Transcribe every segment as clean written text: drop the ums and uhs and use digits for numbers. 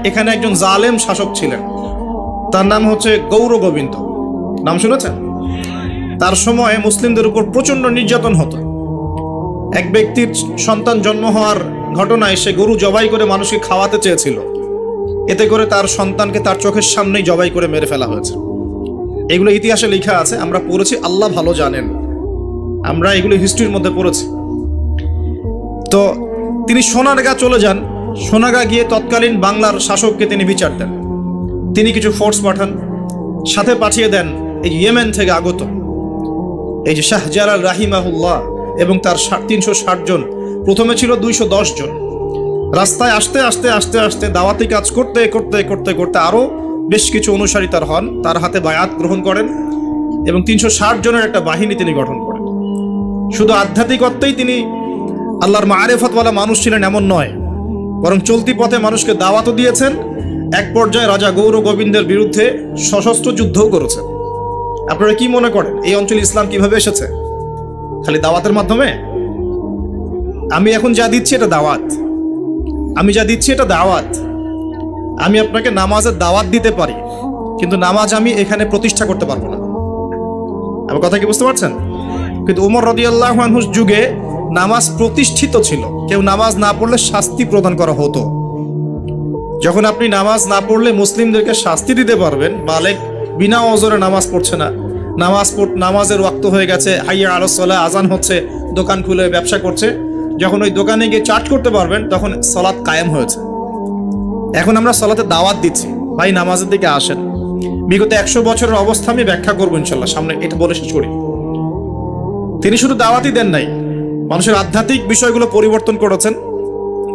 এখানে একজন জালেম শাসক ছিলেন, তার নাম হচ্ছে গৌর গোবিন্দ। নাম শুনেছেন? তার সময়ে মুসলিমদের উপর প্রচন্ড নির্যাতন হতো। এক ব্যক্তির সন্তান জন্ম হওয়ার ঘটনায় সে গরু জবাই করে মানুষকে খাওয়াতে চেয়েছিল, এতে করে তার সন্তানকে তার চোখের সামনেই জবাই করে মেরে ফেলা হয়েছে। এগুলো ইতিহাসে লেখা আছে, আমরা পড়েছি, আল্লাহ ভালো জানেন, আমরা এগুলো হিস্ট্রির মধ্যে পড়েছি। তো তিনি সোনারগাঁ চলে যান। সোনারগাঁ গিয়ে তৎকালীন বাংলার শাসককে তিনি বিচার দেন। তিনি কিছু ফোর্স পাঠান, সাথে পাঠিয়ে দেন এই ইয়েমেন থেকে আগত এই যে শাহজালাল রাহিমাহুল্লাহ এবং তার 360 জন। প্রথমে ছিল 210 জন। রাস্তায় আস্তে আস্তে আস্তে আস্তে দাওয়াতি কাজ করতে করতে করতে করতে আরও বেশ কিছু অনুসারী তার হন, তার হাতে বায়াত গ্রহণ করেন এবং 360 জনের একটা বাহিনী তিনি গঠন করেন। শুধু আধ্যাত্মিকত্বেই তিনি আল্লাহর মারেফতওয়ালা মানুষ ছিলেন এমন নয়, বরং চলতি পথে মানুষকে দাওয়াতও দিয়েছেন। এক পর্যায়ে রাজা গৌর গোবিন্দের বিরুদ্ধে সশস্ত্র যুদ্ধও করেছেন। আপনারা কি মনে করেন এই অঞ্চলে ইসলাম কিভাবে এসেছে? খালি দাওয়াতের মাধ্যমে? আমি এখন যা দিচ্ছি এটা দাওয়াত, আমি যা দিচ্ছি এটা দাওয়াত। আমি আপনাকে নামাজের দাওয়াত দিতে পারি, কিন্তু নামাজ আমি এখানে প্রতিষ্ঠা করতে পারবো না। আমার কথা কি বুঝতে পারছেন? কিন্তু উমর রাদিয়াল্লাহু আনহুর যুগে নামাজ প্রতিষ্ঠিত ছিল। কেউ নামাজ না পড়লে শাস্তি প্রদান করা হতো। যখন আপনি নামাজ না পড়লে মুসলিমদেরকে শাস্তি দিতে পারবেন, বালেগ বিনা ওজরে নামাজ পড়ছে না, নামাজের ওয়াক্ত হয়ে গেছে, হাইয়া আলাস সালাহ, আজান হচ্ছে, দোকান খুলে ব্যবসা করছে, যখন ওই দোকানে গিয়ে চার্জ করতে পারবেন তখন সালাত কায়েম হয়েছে। এখন আমরা সালাতে দাওয়াত দিচ্ছি, ভাই নামাজের দিকে আসেন। বিগত 100 বছরের অবস্থা আমি ব্যাখ্যা করবো ইনশাল্লাহ সামনে, এটা বলে শেষ করি। তিনি শুধু দাওয়াতই দেন নাই, মানুষের আধ্যাত্মিক বিষয়গুলো পরিবর্তন করেছেন।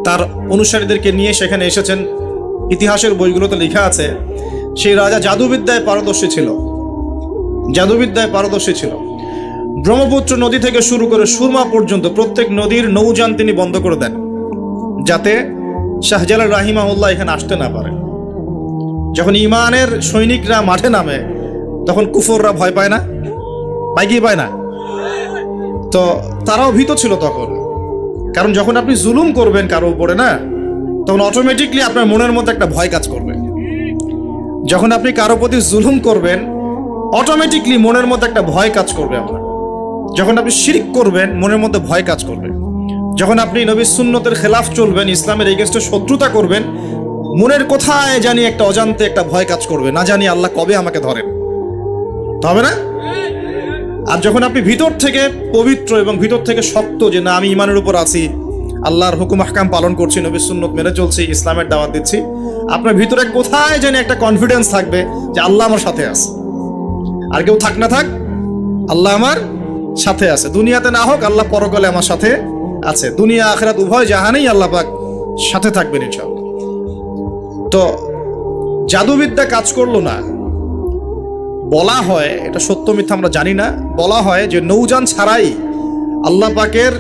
তার অনুসারীদেরকে নিয়ে সেখানে এসেছেন। ইতিহাসের বইগুলোতে লেখা আছে সেই রাজা জাদুবিদ্যায় পারদর্শী ছিল, জাদুবিদ্যায় পারদর্শী ছিল। ব্রহ্মপুত্র নদী থেকে শুরু করে সুরমা পর্যন্ত প্রত্যেক নদীর নৌযান তিনি বন্ধ করে দেন, যাতে শাহজালাল রাহিমাহুল্লাহ এখানে আসতে না পারে। যখন ইমানের সৈনিকরা মাঠে নামে তখন কুফররা ভয় পায় না? পায় কি পায় না? তো তারাও ভীত ছিল তখন, কারণ যখন আপনি জুলুম করবেন কারো উপরে না, তখন অটোমেটিকলি আপনার মনের মধ্যে একটা ভয় কাজ করবে। যখন আপনি কারো প্রতি জুলুম করবেন অটোমেটিকলি মনের মধ্যে একটা ভয় কাজ করবে আপনার। যখন আপনি শিরক করবেন মনের মধ্যে ভয় কাজ করবে। যখন আপনি নবীর সুন্নতের খেলাফ চলবেন, ইসলামের এগেইনস্টে শত্রুতা করবেন, মনের কোথায় জানি একটা অজান্তে একটা ভয় কাজ করবে, না জানি আল্লাহ কবে আমাকে ধরেন, হবে না? আর যখন আপনি ভিতর থেকে পবিত্র এবং ভিতর থেকে শক্ত, যে না আমি ইমানের উপর আছি, আল্লাহর হুকুম আহকাম পালন করছি, নবীর সুন্নত মেনে চলছি, ইসলামের দাওয়াত দিচ্ছি, আপনার ভিতরে কোথায় জানি একটা কনফিডেন্স থাকবে যে আল্লাহ আমার সাথে আছে। আর কেউ থাক না থাক, আল্লাহ আমার সাথে আছে। দুনিয়াতে না হোক, আল্লাহ পরকালে আমার সাথে আছে। দুনিয়া আখিরাত উভয় জাহানেই আল্লাহ পাক সাথে থাকবেন ইনশাআল্লাহ। তো জাদুবিদ্যা কাজ করলো না। বলা হয়, এটা সত্য মিথ্যা আমরা জানি না, বলা হয় যে নৌযান ছাড়াই আল্লাহ পাকের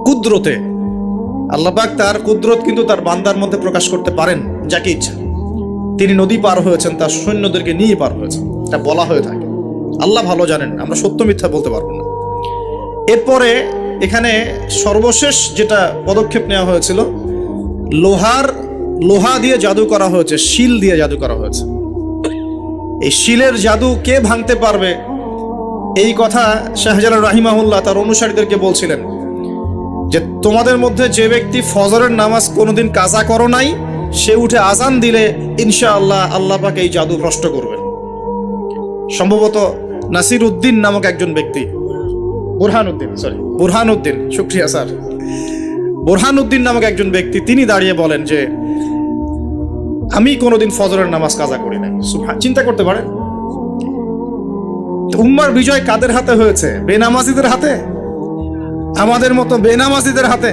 কুদরতে, আল্লাহ পাক তার কুদরত কিন্তু তার বান্দার মধ্যে প্রকাশ করতে পারেন যাকে ইচ্ছা। তিনি নদী পার হয়েছেন, তার সৈন্যদেরকে নিয়ে পার হয়েছেন, এটা বলা হয়ে থাকে। আল্লাহ ভালো জানেন, আমরা সত্য মিথ্যা বলতে পারবো না। এরপরে এখানে সর্বশেষ যেটা পদক্ষেপ নেওয়া হয়েছিল, লোহা দিয়ে জাদু করা হয়েছে, শিল দিয়ে জাদু করা হয়েছে। এই শিলের জাদু কে ভাঙতে পারবে, এই কথা শাহজালাল রাহিমাহুল্লাহ তার অনুসারীদেরকে বলছিলেন যে তোমাদের মধ্যে যে ব্যক্তি ফজরের নামাজ কোনোদিন কাজা করো নাই, সে উঠে আজান দিলে ইনশাআল্লাহ আল্লাহ পাক এই জাদু ভ্রষ্ট করবেন। সম্ভবত নাসির উদ্দিন নামক একজন ব্যক্তি, বুরহানুদ্দিন, শুকরিয়া স্যার, বুরহানুদ্দিন নামক একজন ব্যক্তি, তিনি দাঁড়িয়ে বলেন যে আমি কোনোদিন ফজরের নামাজ কাজা করি না। চিন্তা করতে পারেন, উম্মার বিজয় কাদের হাতে হয়েছে? বেনামাজিদের হাতে, আমাদের মতো বেনামাজিদের হাতে।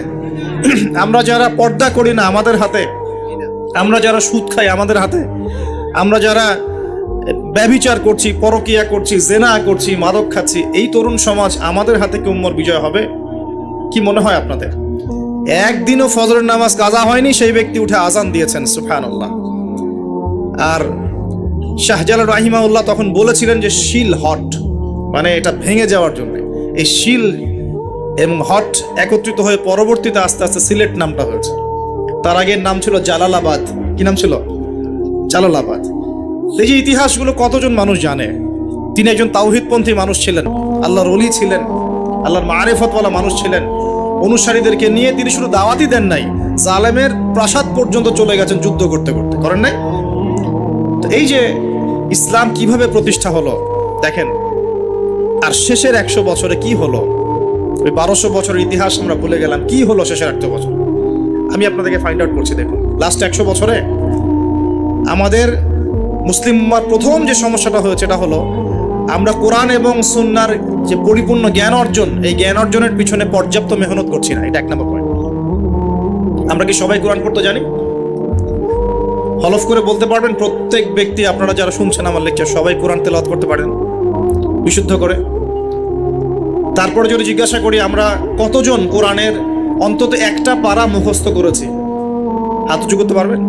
আমরা যারা পর্দা করি না আমাদের হাতে, আমরা যারা সুদ খাই আমাদের হাতে, আমরা যারা ব্যভিচার করছি, পরকিয়া করছি, জেনা করছি, মাদক খাচ্ছি, এই তরুণ সমাজ, আমাদের হাতে কি উম্মার বিজয় হবে? কি মনে হয় আপনাদের? একদিনও ফজরের নামাজ কাজা হয়নি, সেই ব্যক্তি উঠে আজান দিয়েছেন, সুবহানাল্লাহ। আর শাহজালাল রাহিমাহুল্লাহ তখন বলেছিলেন যে শিল হট, মানে এটা ভেঙে যাওয়ার জন্য। এই শিল এবং হট একত্রিত হয়ে পরবর্তীতে আস্তে আস্তে সিলেট নামটা হয়েছে। তার আগের নাম ছিল জালালাবাদ। কি নাম ছিল? জালালাবাদ। এই যে ইতিহাসগুলো কতজন মানুষ জানে? তিনি একজন তাওহীদপন্থী মানুষ ছিলেন, আল্লাহর ওলি ছিলেন, আল্লাহর মারিফতওয়ালা মানুষ ছিলেন। অনুসারীদেরকে নিয়ে তিনি শুধু দাওয়াতই দেন নাই, জালেমের প্রাসাদ পর্যন্ত চলে গেছেন যুদ্ধ করতে করতে, করেন নাই? তো এই যে ইসলাম কিভাবে প্রতিষ্ঠা হলো দেখেন। আর শেষের 100 বছরে কি হলো? ওই 1200 বছরের ইতিহাস আমরা ভুলে গেলাম, কি হলো শেষের 100 বছর? আমি আপনাদেরকে ফাইন্ড আউট করছি। দেখুন, লাস্ট 100 বছরে আমাদের মুসলিম উম্মার প্রথম যে সমস্যাটা হয়েছে এটা হলো আমরা কোরআন এবং সুন্নাহর যে পরিপূর্ণ জ্ঞান অর্জন, এই জ্ঞান অর্জনের পিছনে পর্যাপ্ত মেহনত করছি না। এটা 1 নম্বর পয়েন্ট। আমরা কি সবাই কোরআন পড়তে জানি? হলফ করে বলতে পারবেন প্রত্যেক ব্যক্তি, আপনারা যারা শুনছেন আমার লেকচার, সবাই কোরআন তেলাওয়াত করতে পারেন বিশুদ্ধ করে? তারপরে যদি জিজ্ঞাসা করি আমরা কতজন কোরআনের অন্তত একটা পারা মুখস্থ করেছি, হাত উঁচু করতে পারবেন?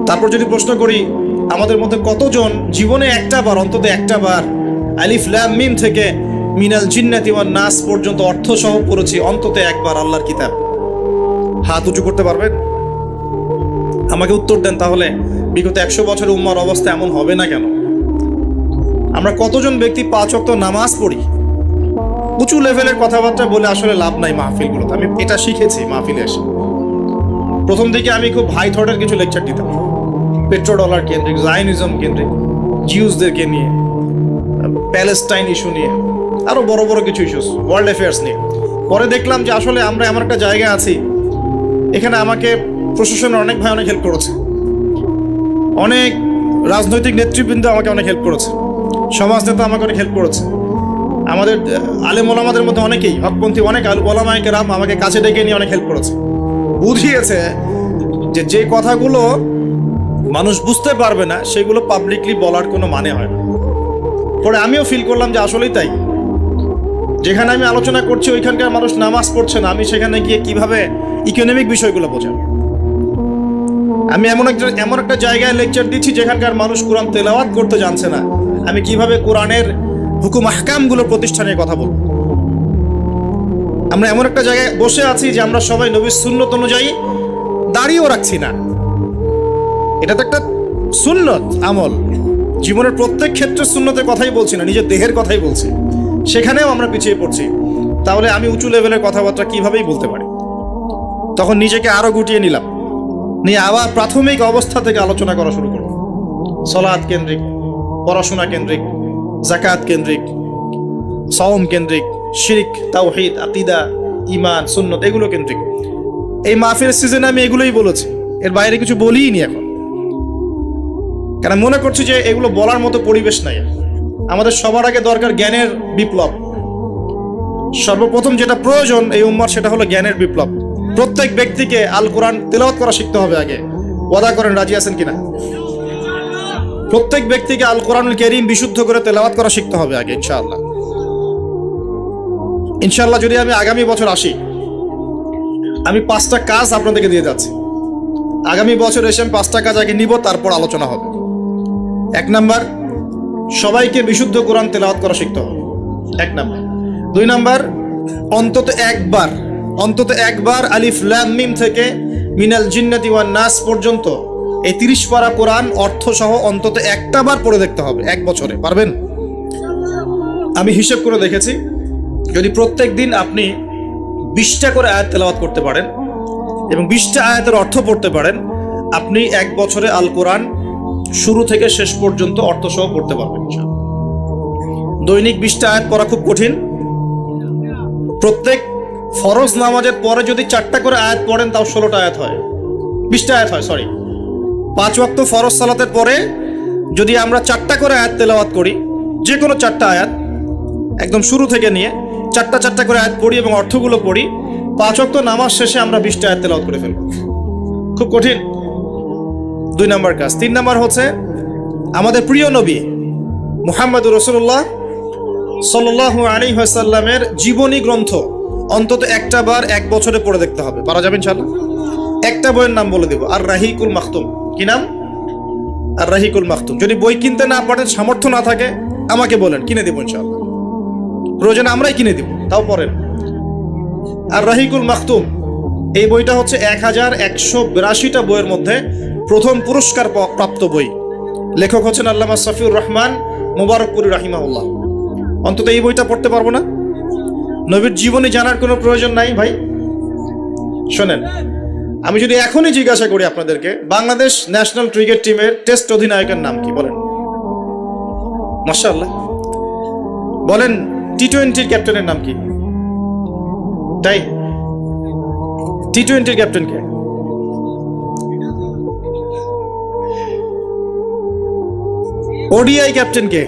তারপর যদি প্রশ্ন করি আমাদের মধ্যে কতজন জীবনে অন্তত একটা বার আলিফ লাম মিম থেকে মিনাল জিন্নাতি ওয়ান নাস পর্যন্ত অর্থ সহ পড়েছি অন্তত একবার আল্লাহর কিতাব, হাত উঁচু করতে পারবেন? আমাকে উত্তর দেন। তাহলে বিগত 100 বছরের উম্মার অবস্থা এমন হবে না কেন? আমরা কতজন ব্যক্তি 5 ওয়াক্ত নামাজ পড়ি? উঁচু লেভেলের কথাবার্তা বলে আসলে লাভ নাই মাহফিলগুলোতে। আমি এটা শিখেছি মাহফিলে এসে। প্রথম দিকে আমি খুব হাই থটের কিছু লেকচার দিতাম, পেট্রো ডলার কেন্দ্রিক, জায়নিজম কেন্দ্রিক, জিউসদেরকে নিয়ে, প্যালেস্টাইন ইস্যু নিয়ে, আরো বড় বড় কিছু ইস্যুস, ওয়ার্ল্ড অ্যাফেয়ার্স নিয়ে। পরে দেখলাম যে আসলে আমরা এমন একটা জায়গায় আছি, এখানে আমাকে প্রশাসনের অনেক ভাই অনেক হেল্প করেছে, অনেক রাজনৈতিক নেতৃবৃন্দ আমাকে অনেক হেল্প করেছে, সমাজ নেতা আমাকে অনেক হেল্প করেছে, আমাদের আলেম ওলামাদের মধ্যে অনেকেই, হকপন্থী অনেক ওলামায়ে কেরাম আমাকে কাছে ডেকে নিয়ে অনেক হেল্প করেছে। বুঝিয়েছে যে যে কথাগুলো মানুষ বুঝতে পারবে না সেগুলো পাবলিকলি বলার কোনো মানে হয় না। পরে আমিও ফিল করলাম যে আসলেই তাই। যেখানে আমি আলোচনা করছি ওইখানকার মানুষ নামাজ পড়ছে না, আমি সেখানে গিয়ে কিভাবে ইকোনমিক বিষয়গুলো বোঝাবো? আমি এমন একটা জায়গায় লেকচার দিচ্ছি যেখানকার মানুষ কোরআন তেলাওয়াত করতে জানছে না, আমি কিভাবে কোরআনের হুকুম আহকামগুলো প্রতিষ্ঠানের কথা বলবো? আমরা এমন একটা জায়গায় বসে আছি যে আমরা সবাই নবীর সুন্নত অনুযায়ী দাঁড়িয়েও রাখছি না। এটা তো একটা সুন্নত আমল, জীবনের প্রত্যেক ক্ষেত্রে সুন্নতের কথাই বলছি না, নিজের দেহের কথাই বলছি, সেখানেও আমরা পিছিয়ে পড়ছি। তাহলে আমি উঁচু লেভেলের কথাবার্তা কিভাবেই বলতে পারি? তখন নিজেকে আরো গুটিয়ে নিলাম, নিয়ে আবার প্রাথমিক অবস্থা থেকে আলোচনা করা শুরু করব। সালাত কেন্দ্রিক, পড়াশোনা কেন্দ্রিক, যাকাত কেন্দ্রিক, সাওম কেন্দ্রিক, শিরক, তাওহীদ, আকীদা, ঈমান, সুন্নত, এগুলো কেন্দ্রিক। এই মাহফিলের সিজনে আমি এগুলোই বলেছি, এর বাইরে কিছু বলিই নি এখন, কারণ মনে করছি যে এগুলো বলার মতো পরিবেশ নাই। আমাদের সবার আগে দরকার জ্ঞানের বিপ্লব। সর্বপ্রথম যেটা প্রয়োজন এই উম্মার, সেটা হলো জ্ঞানের বিপ্লব। প্রত্যেক ব্যক্তিকে আল কোরআন তেলাওয়াত করা শিখতে হবে আগে। ওয়াদা করেন, রাজি আছেন কিনা? প্রত্যেক ব্যক্তিকে আল কোরআনুল কারীম বিশুদ্ধ করে তেলাওয়াত করা শিখতে হবে আগে, ইনশাআল্লাহ। ইনশাআল্লাহ যদি আমি আগামী বছর আসি, আমি 5টা কাজ আপনাদেরকে দিয়ে যাচ্ছি। আগামী বছর এসে আমি 5টা কাজ আগে নিব, তারপর আলোচনা হবে। 1 নাম্বার, সবাইকে বিশুদ্ধ কোরআন তেলাওয়াত করা শিখতে হবে, 1 নাম্বার। 2 নাম্বার, অন্তত একবার আলিফ লাম মিম থেকে মিনাল জিন্নাতি ওয়ান নাস পর্যন্ত এই 30 পারা কোরআন অর্থ সহ অন্তত একটা বার পড়ে দেখতে হবে 1 বছরে। পারবেন? আমি হিসেব করে দেখেছি, যদি প্রত্যেক দিন আপনি 20টা করে আয়াত তেলাওয়াত করতে পারেন এবং 20টা আয়াতের অর্থ পড়তে পারেন, আপনি 1 বছরে আল কোরআন শুরু থেকে শেষ পর্যন্ত অর্থ সহ পড়তে পারবেন। দৈনিক 20টা আয়াত পড়া খুব কঠিন। প্রত্যেক ফরজ নামাজের পরে যদি 4টা করে আয়াত পড়েন, তাও 16টা আয়াত হয়, 20টা আয়াত হয়, সরি। 5 ওয়াক্ত ফরজ সালাতের পরে যদি আমরা 4টা করে আয়াত তেলাওয়াত করি, যে কোনো 4টা আয়াত একদম শুরু থেকে নিয়ে 4টা করে আয়াত পড়ি এবং অর্থগুলো পড়ি, 5 ওয়াক্ত নামাজ শেষে আমরা 20টা আয়াত তেলাওয়াত করে ফেলব। খুব কঠিন। 2 নাম্বার কাজ। 3 নাম্বার হচ্ছে আমাদের প্রিয় নবী মুহাম্মদুর রাসূলুল্লাহ সাল্লাল্লাহু আলাইহি ওয়াসাল্লামের জীবনী গ্রন্থ অন্তত একটা বার 1 বছরে পড়ে দেখতে হবে। পারা যাবে ইনশাআল্লাহ? একটা বইয়ের নাম বলে দেব, আর রাহিকুল মাখতুম। কি নাম? আর রাহিকুল মাখতুম। যদি বই কিনতে না পারেন, সামর্থ্য না থাকে, আমাকে বলেন, কিনে দেব ইনশাআল্লাহ। প্রয়োজনে আমরাই কিনে দেব, তাও পড়েন। আর রাহিকুল মাখতুম এই বইটা হচ্ছে 1182টা বইয়ের মধ্যে প্রথম পুরস্কার প্রাপ্ত বই। লেখক হচ্ছেন আল্লামা সফিউর রহমান মুবারকপুরি রাহিমাহুল্লাহ। অন্তত এই বইটা পড়তে পারবো না? নবীর জীবনী জানার কোনো প্রয়োজন নাই ভাই। শোনেন, আমি যদি এখনই জিজ্ঞাসা করি আপনাদেরকে, বাংলাদেশ ন্যাশনাল ক্রিকেট টিমের টেস্ট অধিনায়কের নাম কি বলেন? মাশাআল্লাহ। বলেন টি-20 ক্যাপ্টেনের নাম কি? তাই টি-20 ক্যাপ্টেন কে? ওডিআই ক্যাপ্টেন কে?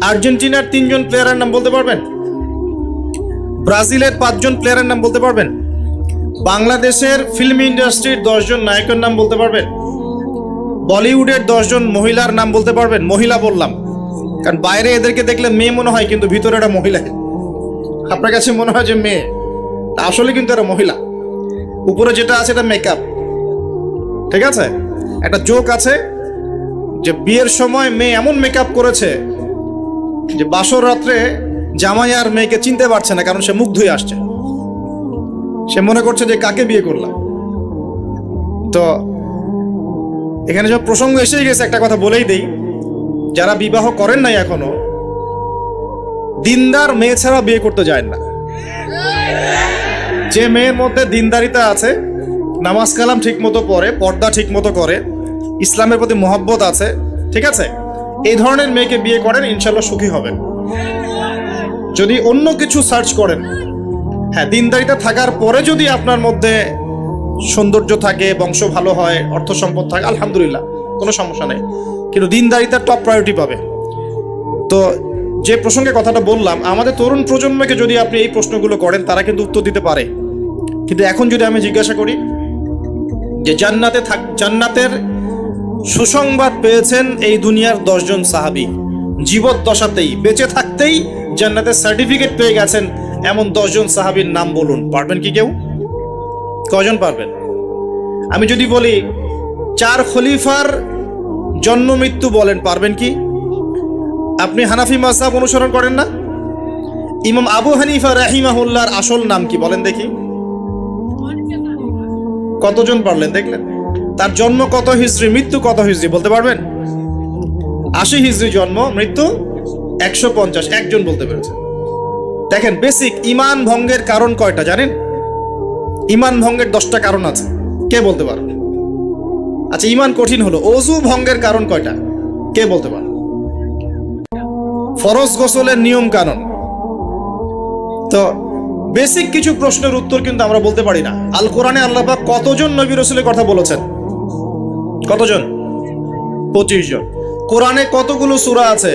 আর্জেন্টিনার 3 জন প্লেয়ারের নাম বলতে পারবেন? ব্রাজিলের 5 জন প্লেয়ারের নাম বলতে পারবেন? বাংলাদেশের ফিল্ম ইন্ডাস্ট্রির 10 জন নায়কের নাম বলতে পারবেন? বলিউডের 10 জন মহিলার নাম বলতে পারবেন? মহিলা বললাম কারণ বাইরে এদেরকে দেখলে মেয়ে মনে হয়, কিন্তু ভিতরে একটা মহিলা। আপনার কাছে মনে হয় যে মেয়ে, আসলে কিন্তু এরা মহিলা। উপরে যেটা আছে এটা মেকআপ, ঠিক আছে? একটা জোক আছে যে বিয়ের সময় মেয়ে এমন মেকআপ করেছে যে বাসর রাত্রে জামাই আর মেয়েকে চিনতে পারছে না, কারণ সে মুখ ধুয়ে আসছে। সে মনে করছে যে কাকে বিয়ে করলাম। তো এখানে সব প্রসঙ্গ এসেই গেছে, একটা কথা বলেই দেই, যারা বিবাহ করেন নাই এখনো, দিনদার মেয়ে ছাড়া বিয়ে করতে যায় না। যে মেয়ের মধ্যে দিনদারিতা আছে, নামাজ কালাম ঠিক মতো পড়ে, পর্দা ঠিক মতো করে, ইসলামের প্রতি মহব্বত আছে, ঠিক আছে, এই ধরনের মেয়েকে বিয়ে করেন, ইনশাল্লাহ সুখী হবেন। যদি অন্য কিছু সার্চ করেন, হ্যাঁ দিনদারিতা থাকার পরে যদি আপনার মধ্যে সৌন্দর্য থাকে, বংশ ভালো হয়, অর্থ সম্পদ থাকে, আলহামদুলিল্লাহ কোনো সমস্যা নেই, কিন্তু দিনদারিতা টপ প্রায়োরিটি পাবে। তো যে প্রসঙ্গে কথাটা বললাম, আমাদের তরুণ প্রজন্মকে যদি আপনি এই প্রশ্নগুলো করেন, তারা কিন্তু উত্তর দিতে পারে। কিন্তু এখন যদি আমি জিজ্ঞাসা করি যে জান্নাতের সুসংবাদ পেয়েছেন এই দুনিয়ার 10 জন সাহাবী, জীবদ্দশাতেই বেঁচে থাকতেই জান্নাতের সার্টিফিকেট পেয়ে গেছেন, এমন 10 জন সাহাবীর নাম বলুন। পারবেন কি কেউ? কজন পারবেন? আমি যদি বলি 4 খলিফার জন্ম মৃত্যু বলেন, পারবেন কি? আপনি হানাফি মাযহাব অনুসরণ করেন না? ইমাম আবু হানিফা রাহিমাহুল্লাহর আসল নাম কি বলেন দেখি? কতজন পারলেন? দেখলেন? তার জন্ম কত হিজরি, মৃত্যু কত হিজরি বলতে পারবেন? 80 হিজরি জন্ম, মৃত্যু 150, একজন বলতে পেরেছে। দেখেন, বেসিক ঈমান ভঙ্গের কারণ কয়টা জানেন? ঈমান ভঙ্গের 10টা কারণ আছে, কে বলতে পারবে? আচ্ছা, ঈমান কঠিন হলো, ওযু ভঙ্গের কারণ কয়টা, কে বলতে পারবে? ফরজ গোসলের নিয়ম কানুন। তো বেসিক কিছু প্রশ্নের উত্তর কিন্তু আমরা বলতে পারি না। আল কোরআনে আল্লাহ পাক কতজন নবী রাসূলের কথা বলেছেন? কতজন? 25 জন। কোরআনে কতগুলো সূরা আছে?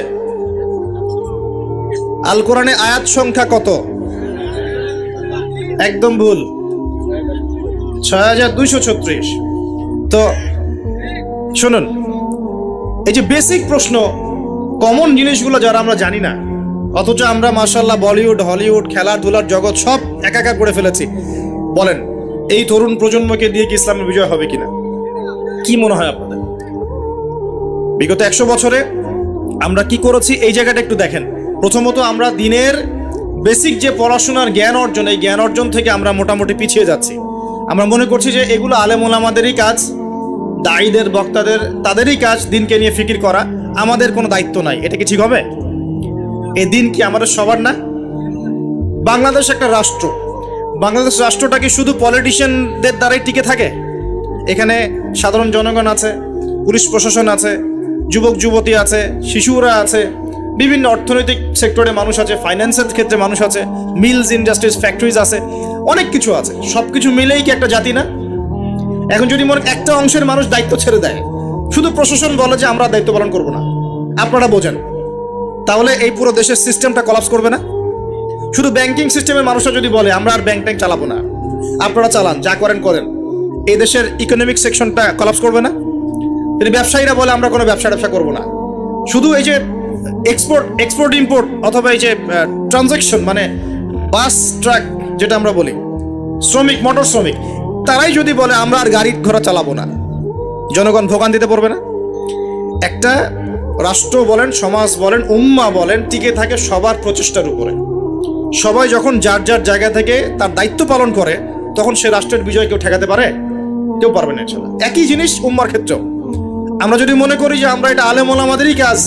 আল কোরআনে আয়াত সংখ্যা কত? একদম ভুল, 6236। তো শুনুন, এই যে বেসিক প্রশ্ন, কমন জিনিসগুলো যারা আমরা জানি না, অথচ আমরা মাশাআল্লাহ বলিউড, হলিউড, খেলাধুলার জগৎ সব একাকার করে ফেলেছি। বলেন, এই তরুণ প্রজন্মকে দিয়ে কি ইসলামের বিজয় হবে কিনা? কি মনে হয় আপনাদের? বিগত 100 বছরে আমরা কি করেছি, এই জায়গাটা একটু দেখেন। প্রথমত, আমরা দিনের বেসিক যে পড়াশোনার জ্ঞান অর্জন, এই জ্ঞান অর্জন থেকে আমরা মোটামুটি পিছিয়ে যাচ্ছি। আমরা মনে করছি যে এগুলো আলেম ওলামাদেরই কাজ, দায়ীদের, বক্তাদের, তাদেরই কাজ দিনকে নিয়ে ফিকির করা, আমাদের কোনো দায়িত্ব নাই। এটা কি ঠিক হবে? এই দিন কি আমাদের সবার না? বাংলাদেশ একটা রাষ্ট্র, বাংলাদেশ রাষ্ট্রটা কি শুধু পলিটিশিয়ানদের দ্বারাই টিকে থাকে? এখানে সাধারণ জনগণ আছে, পুলিশ প্রশাসন আছে, যুবক যুবতী আছে, শিশুরা আছে, বিভিন্ন অর্থনৈতিক সেক্টরে মানুষ আছে, ফাইন্যান্সের ক্ষেত্রে মানুষ আছে, মিলস, ইন্ডাস্ট্রিজ, ফ্যাক্টরিজ আছে, অনেক কিছু আছে। সব কিছু মিলেই কি একটা জাতি না? এখন যদি মনে একটা অংশের মানুষ দায়িত্ব ছেড়ে দেয়, শুধু প্রশাসন বলে যে আমরা দায়িত্ব পালন করবো না, আপনারা বোঝেন, তাহলে এই পুরো দেশের সিস্টেমটা কলাপস করবে না? শুধু ব্যাংকিং সিস্টেমের মানুষরা যদি বলে আমরা আর ব্যাংক ট্যাঙ্ক চালাবো না, আপনারা চালান, যা করেন করেন, এই দেশের ইকোনমিক সেকশনটা কলাপস করবে না? যদি ব্যবসায়ীরা বলে আমরা কোনো ব্যবসা করবো না, শুধু এই যে এক্সপোর্ট ইম্পোর্ট অথবা এই যে ট্রানজাকশন, মানে বাস ট্রাক যেটা আমরা বলি, শ্রমিক, মোটর শ্রমিক, তারাই যদি বলে আমরা আর গাড়ি ঘোড়া চালাবো না, জনগণ ভোগান্তিতে পড়বে না? একটা রাষ্ট্র বলেন, সমাজ বলেন, উম্মাহ বলেন, টিকে থাকে সবার প্রচেষ্টার উপরে, সবাই যখন যার যার জায়গা থেকে তার দায়িত্ব পালন করে, তখন সে রাষ্ট্রের বিজয় কেউ ঠেকাতে পারে? কেউ পারবে না ইনশাআল্লাহ। একই জিনিস উম্মার ক্ষেত্রেও। আমরা যদি মনে করি যে আমরা এটা আলেম ওলামাদেরই কাজ,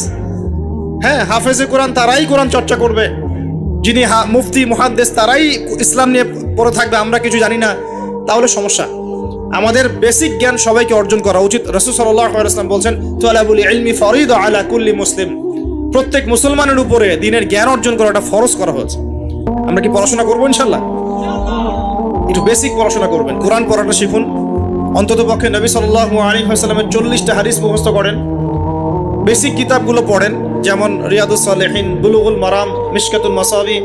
হ্যাঁ, হাফেজে কোরআন তারাই কোরআন চর্চা করবে, যিনি মুফতি মুহাদ্দিস তারাই ইসলাম নিয়ে পড়ে থাকবে, আমরা কিছু জানি না, তাহলে সমস্যা। আমাদের বেসিক জ্ঞান সবাইকে অর্জন করা উচিত। রাসূল সাল্লাল্লাহু আলাইহি ওয়াসাল্লাম বলছেন, তালাবুল ইলমি ফরিদা আলা কুল্লি মুসলিম। প্রত্যেক মুসলমানের উপরে দিনের জ্ঞান অর্জন করাটা ফরজ করা হয়েছে। আমরা কি পড়াশোনা করবো ইনশাআল্লাহ? একটু বেসিক পড়াশোনা করবেন, কোরআন পড়াটা শিখুন। অন্তত পক্ষে নবী সাল্লাল্লাহু আলাইহি ওয়াসাল্লামের 40টা হাদিস মুখস্থ করেন। বেসিক কিতাবগুলো পড়েন, যেমন রিয়াদুস সালেহিন, বুলুগুল মারাম, মিশকাতুল মাসাবি,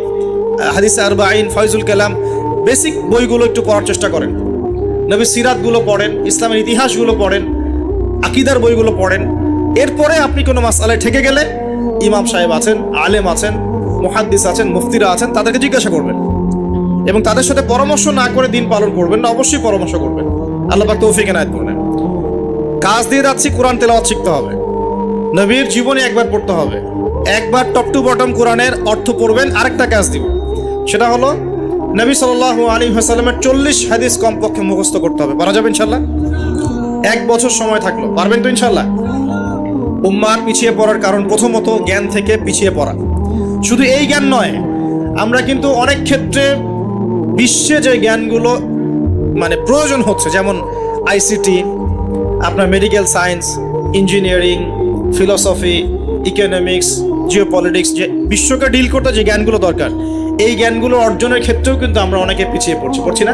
হাদিস আরবাঈন, ফয়জুল কালাম। বেসিক বইগুলো একটু পড়ার চেষ্টা করেন। নবী সিরাতগুলো পড়েন, ইসলামের ইতিহাসগুলো পড়েন, আকীদার বইগুলো পড়েন। এরপরে আপনি কোনো মাসআলায় ঠেকে গেলে ইমাম সাহেব আছেন, আলেম আছেন, মুহাদ্দিস আছেন, মুফতিরা আছেন, তাদেরকে জিজ্ঞাসা করবেন এবং তাদের সাথে পরামর্শ না করে দিন পালন করবেন না, অবশ্যই পরামর্শ করবেন। আল্লাহ পাক তৌফিক এনায়েত করুন। কাজ দিয়ে যাচ্ছি, কোরআন তেলাওয়াত শিখতে হবে। নবীর জীবনে একবার পড়তে হবে, একবার টপ টু বটম কোরআনের অর্থ পড়বেন। আরেকটা কাজ দিব, সেটা হলো নবী সাল্লাল্লাহু আলাইহি ওয়াসাল্লামের 40 হাদিস কমপক্ষে মুখস্থ করতে হবে। পারা যাবে ইনশাআল্লাহ? 1 বছর সময় থাকলো, পারবেন তো ইনশাআল্লাহ? উম্মার পিছিয়ে পড়ার কারণ প্রথমত জ্ঞান থেকে পিছিয়ে পড়া। শুধু এই জ্ঞান নয়, আমরা কিন্তু অনেক ক্ষেত্রে বিশ্বে যে জ্ঞানগুলো মানে প্রয়োজন হচ্ছে, যেমন আইসিটি, আপনার medical science, engineering, philosophy, economics, geopolitics, যে বিশ্বকে ডিল করতে যে জ্ঞানগুলো দরকার, এই জ্ঞানগুলো অর্জনের ক্ষেত্রেও কিন্তু আমরা অনেকে পিছিয়ে পড়ছি না?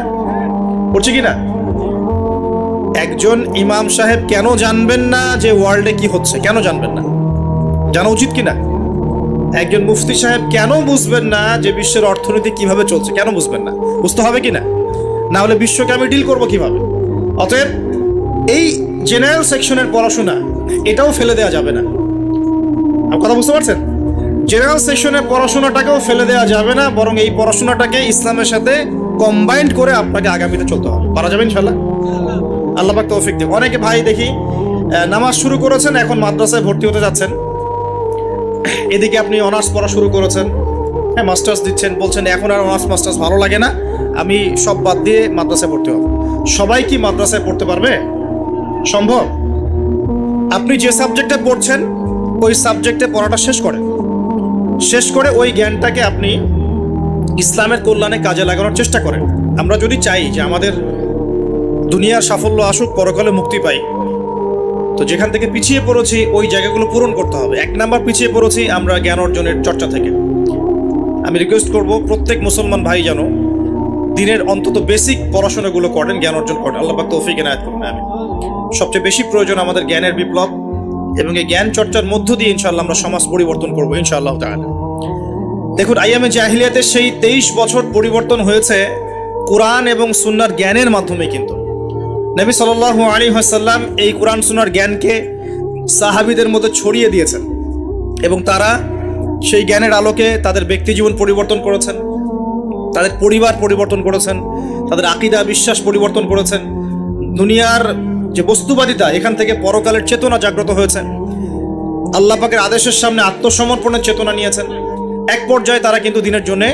পড়ছি কি না? একজন ইমাম সাহেব কেন জানবেন না যে ওয়ার্ল্ডে কি হচ্ছে? কেন জানবেন না? জানা উচিত কিনা? একজন মুফতি সাহেব কেন বুঝবেন না যে বিশ্বের অর্থনীতি কিভাবে চলছে? কেন বুঝবেন না? বুঝতে হবে কিনা? না হলে বিশ্বকে আমি ডিল করবো কিভাবে? অতএব এই জেনারেল সেকশনের পড়াশোনা এটাও ফেলে দেওয়া যাবে না। আপনি কথা বুঝতে পারছেন? জেনারেল সেকশনের পড়াশোনাটাকেও ফেলে দেওয়া যাবে না, বরং এই পড়াশোনাটাকে ইসলামের সাথে কম্বাইন্ড করে আপনাকে আগামীতে চলতে হবে। পারা যাবে ইনশাআল্লাহ? আল্লাহ পাক তৌফিক দেন। অনেকে ভাই দেখি নামাজ শুরু করেছেন, এখন মাদ্রাসায় ভর্তি হতে যাচ্ছেন, এদিকে আপনি অনার্স পড়া শুরু করেছেন, হ্যাঁ, মাস্টার্স দিচ্ছেন, বলছেন এখন আর অনার্স মাস্টার্স ভালো লাগে না, আমি সব বাদ দিয়ে মাদ্রাসায় ভর্তি হব। সবাই কি মাদ্রাসায় পড়তে পারবে? সম্ভব? আপনি যে সাবজেক্টে পড়ছেন ওই সাবজেক্টে পড়াটা শেষ করে ওই জ্ঞানটাকে আপনি ইসলামের কল্যাণে কাজে লাগানোর চেষ্টা করেন। আমরা যদি চাই যে আমাদের দুনিয়ার সাফল্য আসুক, পরকালে মুক্তি পাই, তো যেখান থেকে পিছিয়ে পড়েছি ওই জায়গাগুলো পূরণ করতে হবে। 1 নাম্বার পিছিয়ে পড়েছি আমরা জ্ঞান অর্জনের চর্চা থেকে। আমি রিকোয়েস্ট করব প্রত্যেক মুসলমান ভাই যেন দিনের অন্তত বেসিক পড়াশোনাগুলো করেন, জ্ঞান অর্জন করেন। আল্লাহ পাক তৌফিক এনায়েত করুন। আমি সবচেয়ে বেশি প্রয়োজন আমাদের জ্ঞানের বিপ্লব, এবং এই জ্ঞান চর্চার মধ্য দিয়ে ইনশাআল্লাহ আমরা সমাজ পরিবর্তন করবো ইনশাআল্লাহ তাআলা। দেখুন, আইয়ামে জাহিলিয়াতের সেই 23 বছর পরিবর্তন হয়েছে কোরআন এবং সুন্নাহর জ্ঞানের মাধ্যমে। কিন্তু নবী সাল্লাল্লাহু আলাইহি ওয়াসাল্লাম এই কোরআন সুন্নাহর জ্ঞানকে সাহাবীদের মধ্যে ছড়িয়ে দিয়েছেন এবং তারা সেই জ্ঞানের আলোকে তাদের ব্যক্তি জীবন পরিবর্তন করেছেন, তাদের পরিবার পরিবর্তন করেছেন, তাদের আকীদা বিশ্বাস পরিবর্তন করেছেন। দুনিয়ার যে বস্তুবাদিতা, এখান থেকে পরকালের চেতনা জাগ্রত হয়েছে। আল্লাহ পাকের আদেশের সামনে আত্মসমর্পণের চেতনা নিয়েছেন। এক পর্যায়ে তারা কিন্তু দিনের জন্য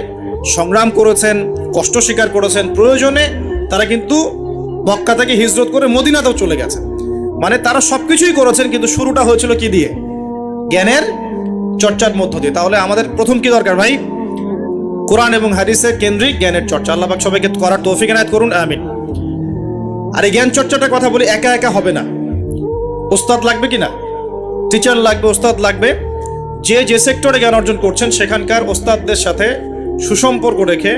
সংগ্রাম করেছেন, কষ্ট স্বীকার করেছেন। প্রয়োজনে তারা কিন্তু মক্কা থেকে হিজরত করে মদিনাতেও চলে গেছেন। মানে তারা সবকিছুই করেছেন, কিন্তু শুরুটা হয়েছিল কি দিয়ে? জ্ঞানের চর্চার মধ্য দিয়ে। তাহলে আমাদের প্রথম কি দরকার ভাই? কোরআন এবং হাদিসের কেন্দ্রিক জ্ঞানের চর্চা। আল্লাহ পাক সবাইকে করার তৌফিক এনায়েত করুন, আমিন। আর এই জ্ঞান চর্চাটার কথা বলি, একা একা হবে না, ওস্তাদ লাগবে কিনা? টিচার লাগবে, ওস্তাদ লাগবে। যে সেক্টরে জ্ঞান অর্জন করছেন সেখানকার ওস্তাদদের সাথে সুসম্পর্ক রেখে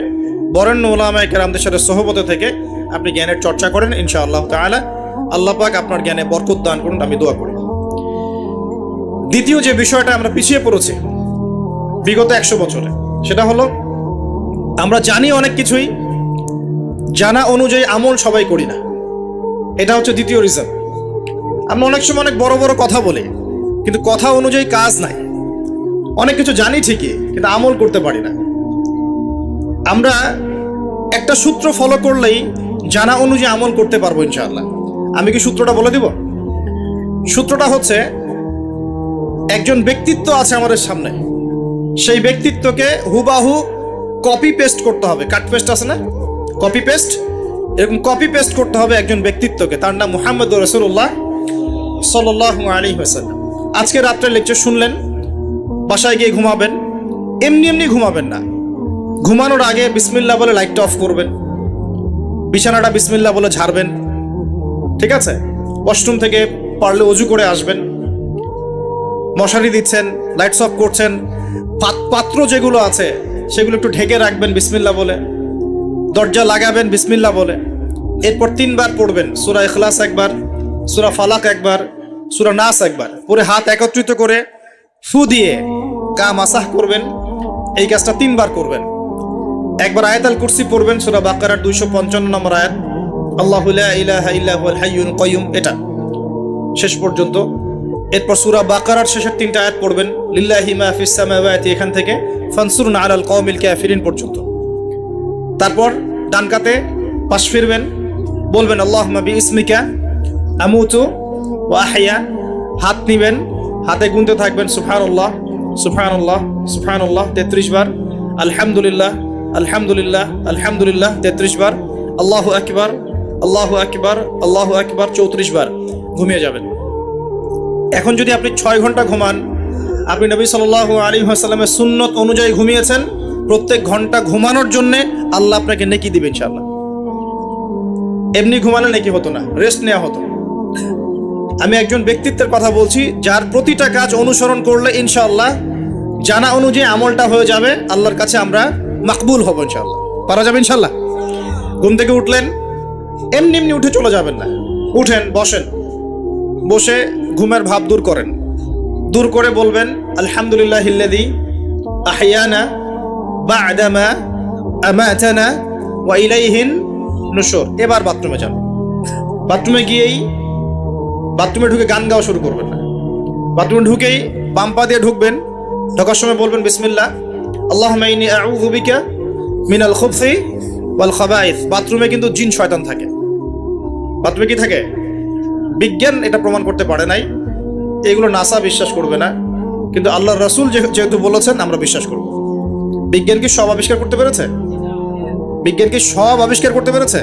বরেণ্য উলামায়ে কেরামদের সাথে সহবতে থেকে আপনি জ্ঞানের চর্চা করেন ইনশাআল্লাহ তাআলা। আল্লাহ পাক আপনার জ্ঞানে বরকত দান করুন, আমি দোয়া করি। দ্বিতীয় যে বিষয়টা আমরা পিছিয়ে পড়েছি বিগত 100 বছরে, সেটা হলো আমরা জানি অনেক কিছুই, জানা অনুযায়ী আমল সবাই করি না। এটা হচ্ছে দ্বিতীয় রিজন। আমরা অনেক সময় অনেক বড় বড় কথা বলি, কিন্তু কথা অনুযায়ী কাজ নাই। অনেক কিছু জানি ঠিকই, কিন্তু আমল করতে পারি না। আমরা একটা সূত্র ফলো করলেই জানা অনুযায়ী আমল করতে পারবো ইনশাআল্লাহ। আমি কি সূত্রটা বলে দিব? সূত্রটা হচ্ছে, একজন ব্যক্তিত্ব আছে আমাদের সামনে, সেই ব্যক্তিত্বকে হুবাহু কপি পেস্ট করতে হবে, কাট পেস্ট আছে না, কপি পেস্ট, এরকম কপি পেস্ট করতে হবে একজন ব্যক্তিত্বকে, তার নাম মুহাম্মদ রাসূলুল্লাহ সাল্লাল্লাহু আলাইহি ওয়াসাল্লাম। আজকে রাত্রে লেকচার শুনলেন, বাসায় গিয়ে ঘুমাবেন, এমনি এমনি ঘুমাবেন না, ঘুমানোর আগে বিসমিল্লাহ বলে লাইটটা অফ করবেন, বিছানাটা বিসমিল্লাহ বলে ঝাড়বেন, ঠিক আছে? ওয়াশরুম থেকে পারলে অজু করে আসবেন, মশারি দিচ্ছেন, লাইটস অফ করছেন, পাত্র যেগুলো আছে সেগুলো একটু ঢেকে রাখবেন বিসমিল্লাহ বলে, দরজা লাগাবেন বিসমিল্লাহ বলে। এরপর 3 বার পড়বেন সূরা ইখলাস একবার, সূরা ফালাক একবার, সূরা নাস একবার, পরে হাত একত্রিত করে ফু দিয়ে গা মাসাহ করবেন। এই কাজটা 3 বার করবেন। একবার আয়াতুল কুরসি পড়বেন, সূরা বাকারার 255 নম্বর আয়াত, আল্লাহু লা ইলাহা ইল্লা হুয়াল হাইয়ুল কাইয়ুম, এটা শেষ পর্যন্ত। এরপর সূরা বাকারার শেষের 3টা আয়াত পড়বেন, লিল্লাহি মা ফিস সামাওয়াতি, এখান থেকে ফানসুরনা আলাল কওমিল কাফিরিন পর্যন্ত। তারপর ডান কাতে পাশ ফিরবেন, বলবেন আল্লাহুম্মা বিইসমিকা আমুতু ওয়া আহইয়া, হাত নিবেন, হাতে গুনতে থাকবেন সুবহানাল্লাহ সুবহানাল্লাহ সুবহানাল্লাহ 33 বার, আলহামদুলিল্লাহ আলহামদুলিল্লাহ আলহামদুলিল্লাহ 33 বার, আল্লাহু আকবার আল্লাহু আকবার আল্লাহু আকবার 34 বার, ঘুমিয়ে যাবেন। এখন যদি আপনি 6 ঘন্টা ঘুমান, আপনি নবী সাল্লাল্লাহু আলাইহি ওয়াসাল্লামের সুন্নত অনুযায়ী ঘুমিয়েছেন, প্রত্যেক ঘন্টা ঘুমানোর জন্য আল্লাহ আপনাকে নেকি দিবেন ইনশাআল্লাহ। এমনি ঘুমালে নেকি হতো না, রেস্ট নেওয়া হতো। আমি একজন ব্যক্তিত্বের কথা বলছি, যার প্রতিটা কাজ অনুসরণ করলে ইনশাআল্লাহ জানা অনুযায়ী আমলটা হয়ে যাবে, আল্লাহর কাছে আমরা মাকবুল হব ইনশাআল্লাহ। পারা যাবে ইনশাআল্লাহ। ঘুম থেকে উঠলেন, এমনি এমনি উঠে চলে যাবেন না, উঠেন, বসেন, বসে ঘুমের ভাব দূর করেন, দূর করে বলবেন আলহামদুলিল্লাহিল্লাযী আহইয়ানা বা'দা মা আমাতানা ওয়া ইলাইহিন নুশুর। এবার বাথরুমে যান, বাথরুমে গিয়েই বাথরুমে ঢুকে গান গাওয়া শুরু করবেন না, বাথরুমে ঢুকেই বাম পা দিয়ে ঢুকবেন, ঢোকার সময় বলবেন বিসমিল্লাহ আল্লাহুম্মা ইন্নী আউযু বিকা মিনাল খুবসি ওয়াল খাবাইস। বাথরুমে কিন্তু জিন শয়তান থাকে, বাথরুমে কি থাকে? বিজ্ঞান এটা প্রমাণ করতে পারে নাই, এগুলো নাসা বিশ্বাস করবে না, কিন্তু আল্লাহর রাসূল যেহেতু বলেছেন আমরা বিশ্বাস করব। বিজ্ঞান কি সব আবিষ্কার করতে পেরেছে? বিজ্ঞান কি সব আবিষ্কার করতে পেরেছে?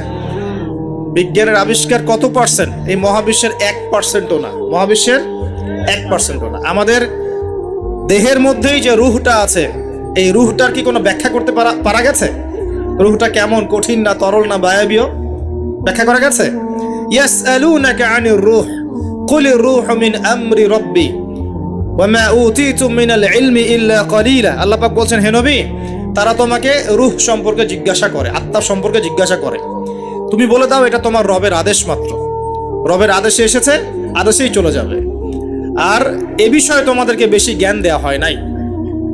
বিজ্ঞানের আবিষ্কার কত পার্সেন্ট? এই মহাবিশ্বের 1%ও না, মহাবিশ্বের 1%ও না। আমাদের দেহের মধ্যেই যে রুহটা আছে, এই রুহটার কি কোনো ব্যাখ্যা করতে পারা গেছে? রুহটা কেমন, কঠিন না তরল না বায়বীয়, ব্যাখ্যা করা গেছে? ইয়াসআলুনাকা আনির রূহ কুলির রূহু মিন আমরি রাব্বি ওয়া মা উতীতুম মিনাল ইলমি ইল্লা কলিলা। আল্লাহ পাক বলছেন, হে নবী, তারা তোমাকে রূহ সম্পর্কে জিজ্ঞাসা করে, আত্মা সম্পর্কে জিজ্ঞাসা করে, তুমি বলে দাও এটা তোমার রবের আদেশ মাত্র, রবের আদেশে এসেছে, আদেশেই চলে যাবে, আর এ বিষয়ে তোমাদেরকে বেশি জ্ঞান দেয়া হয় নাই।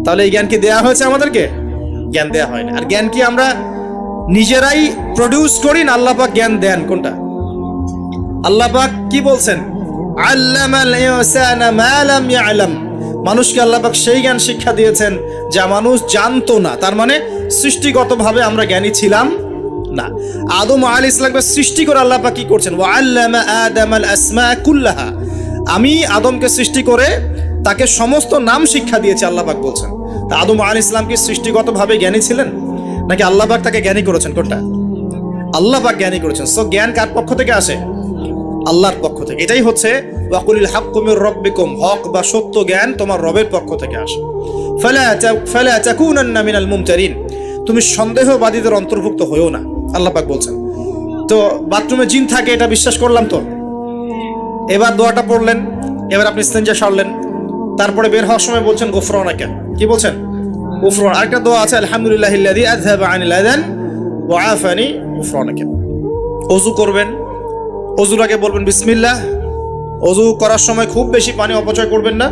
তাহলে এই জ্ঞান কি দেয়া হয়েছে আমাদেরকে? জ্ঞান দেয়া হয় না। আর জ্ঞান কি আমরা নিজেরাই প্রডিউস করি না আল্লাহ পাক জ্ঞান দেন? কোনটা? আল্লাহ পাক কি বলছেন? আল্লামাল ইনসানা মা লাম ইয়ালাম। মানুষকে আল্লাহ পাক সেই জ্ঞান শিক্ষা দিয়েছেন যা মানুষ জানতো না। তার মানে সৃষ্টিগতভাবে আমরা জ্ঞানী ছিলাম না। আদম আলাইহিস সালামকে সৃষ্টি করে আল্লাহ পাক কি করছেন? ওয়া আল্লামা আদামাল আসমা কুল্লাহা। আমি আদমকে সৃষ্টি করে তাকে সমস্ত নাম শিক্ষা দিয়েছি, আল্লাহ পাক বলছেন। তা আদম আলাইহিস সালাম কি সৃষ্টিগতভাবে জ্ঞানী ছিলেন, নাকি আল্লাহ পাক তাকে জ্ঞানী করেছেন? কোনটা? আল্লাহ পাক জ্ঞানী করেছেন। সো জ্ঞান কার পক্ষ থেকে আসে? আল্লাহর পক্ষ থেকে। এটাই হচ্ছে ওয়াকুলিল হাক্কু মির রাব্বিকুম, হক বা সত্য জ্ঞান তোমার রবের পক্ষ থেকে আসে। ফালা তাকুনান্না মিনাল মুমতারিন, তুমি সন্দেহবাদীদের অন্তর্ভুক্ত হইও না, আল্লাহ পাক বলছেন। তো বাথরুমে জিন থাকে এটা বিশ্বাস করলাম তো। এবার দোয়াটা পড়লেন, এবার আপনি ইস্তেনজা সারলেন, তারপরে বের হওয়ার সময় বলছেন গুফরানাকা। কি বলছেন? গুফরান। আরেকটা দোয়া আছে আলহামদুলিল্লাহিল্লাযী আযহাবা আনিল আযান ওয়া আফানি গুফরানাকা। ওযু করবেন, ওযুর আগে বলবেন বিসমিল্লাহ। ওযু করার সময় খুব বেশি পানি অপচয় করবেন না,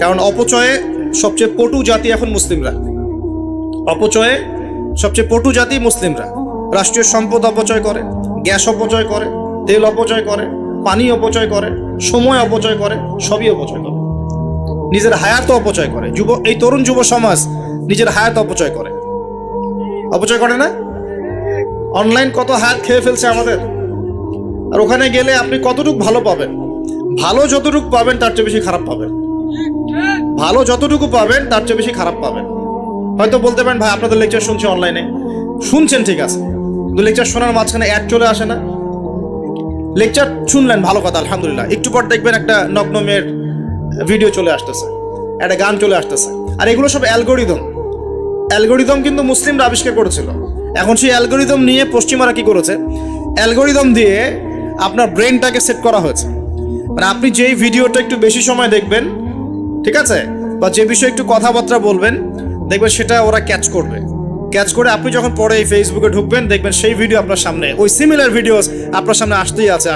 কারণ অপচয়ে সবচেয়ে পটু জাতি এখন মুসলিমরা। অপচয়ে সবচেয়ে পটু জাতি মুসলিমরা। রাষ্ট্রীয় সম্পদ অপচয় করে, গ্যাস অপচয় করে, তেল অপচয় করে, পানি অপচয় করে, সময় অপচয় করে, সবই অপচয় করে। নিজের হায়াত অপচয় করে। এই তরুণ যুব সমাজ নিজের হায়াত অপচয় করে, অপচয় করে না? অনলাইন কত হায়াত খেয়ে ফেলছে আমাদের। আর ওখানে গেলে আপনি কতটুকু ভালো পাবেন? ভালো যতটুকু পাবেন তার চেয়ে বেশি খারাপ পাবেন। ভালো যতটুকু পাবেন তার চেয়ে বেশি খারাপ পাবেন। হয়তো বলতে পারেন ভাই আপনাদের লেকচার শুনছি অনলাইনে, শুনছেন ঠিক আছে, কিন্তু লেকচার শোনার মাঝখানে অ্যাড চলে আসে না। লেকচার শুনলেন, ভালো কথা, আলহামদুলিল্লাহ, একটু পর দেখবেন একটা নগ্ন মেয়ের ভিডিও চলে আসতেছে, একটা গান চলে আসতেছে, আর এগুলো সব অ্যালগোরিদম কিন্তু মুসলিমরা আবিষ্কার করেছিল। এখন সেই অ্যালগোরিদম নিয়ে পশ্চিমারা কি করেছে, অ্যালগোরিদম দিয়ে আপনার ব্রেনটাকে সেট করা হয়েছে। মানে আপনি যেই ভিডিওটা একটু বেশি সময় দেখবেন, ঠিক আছে, বা যে বিষয়ে একটু কথাবার্তা বলবেন, দেখবেন সেটা ওরা ক্যাচ করে আপনি যখন পরে এই ফেসবুকে ঢুকবেন, দেখবেন সেই ভিডিও আপনার সামনে, ওই সিমিলার ভিডিওস আপনার সামনে আসতেই আছে।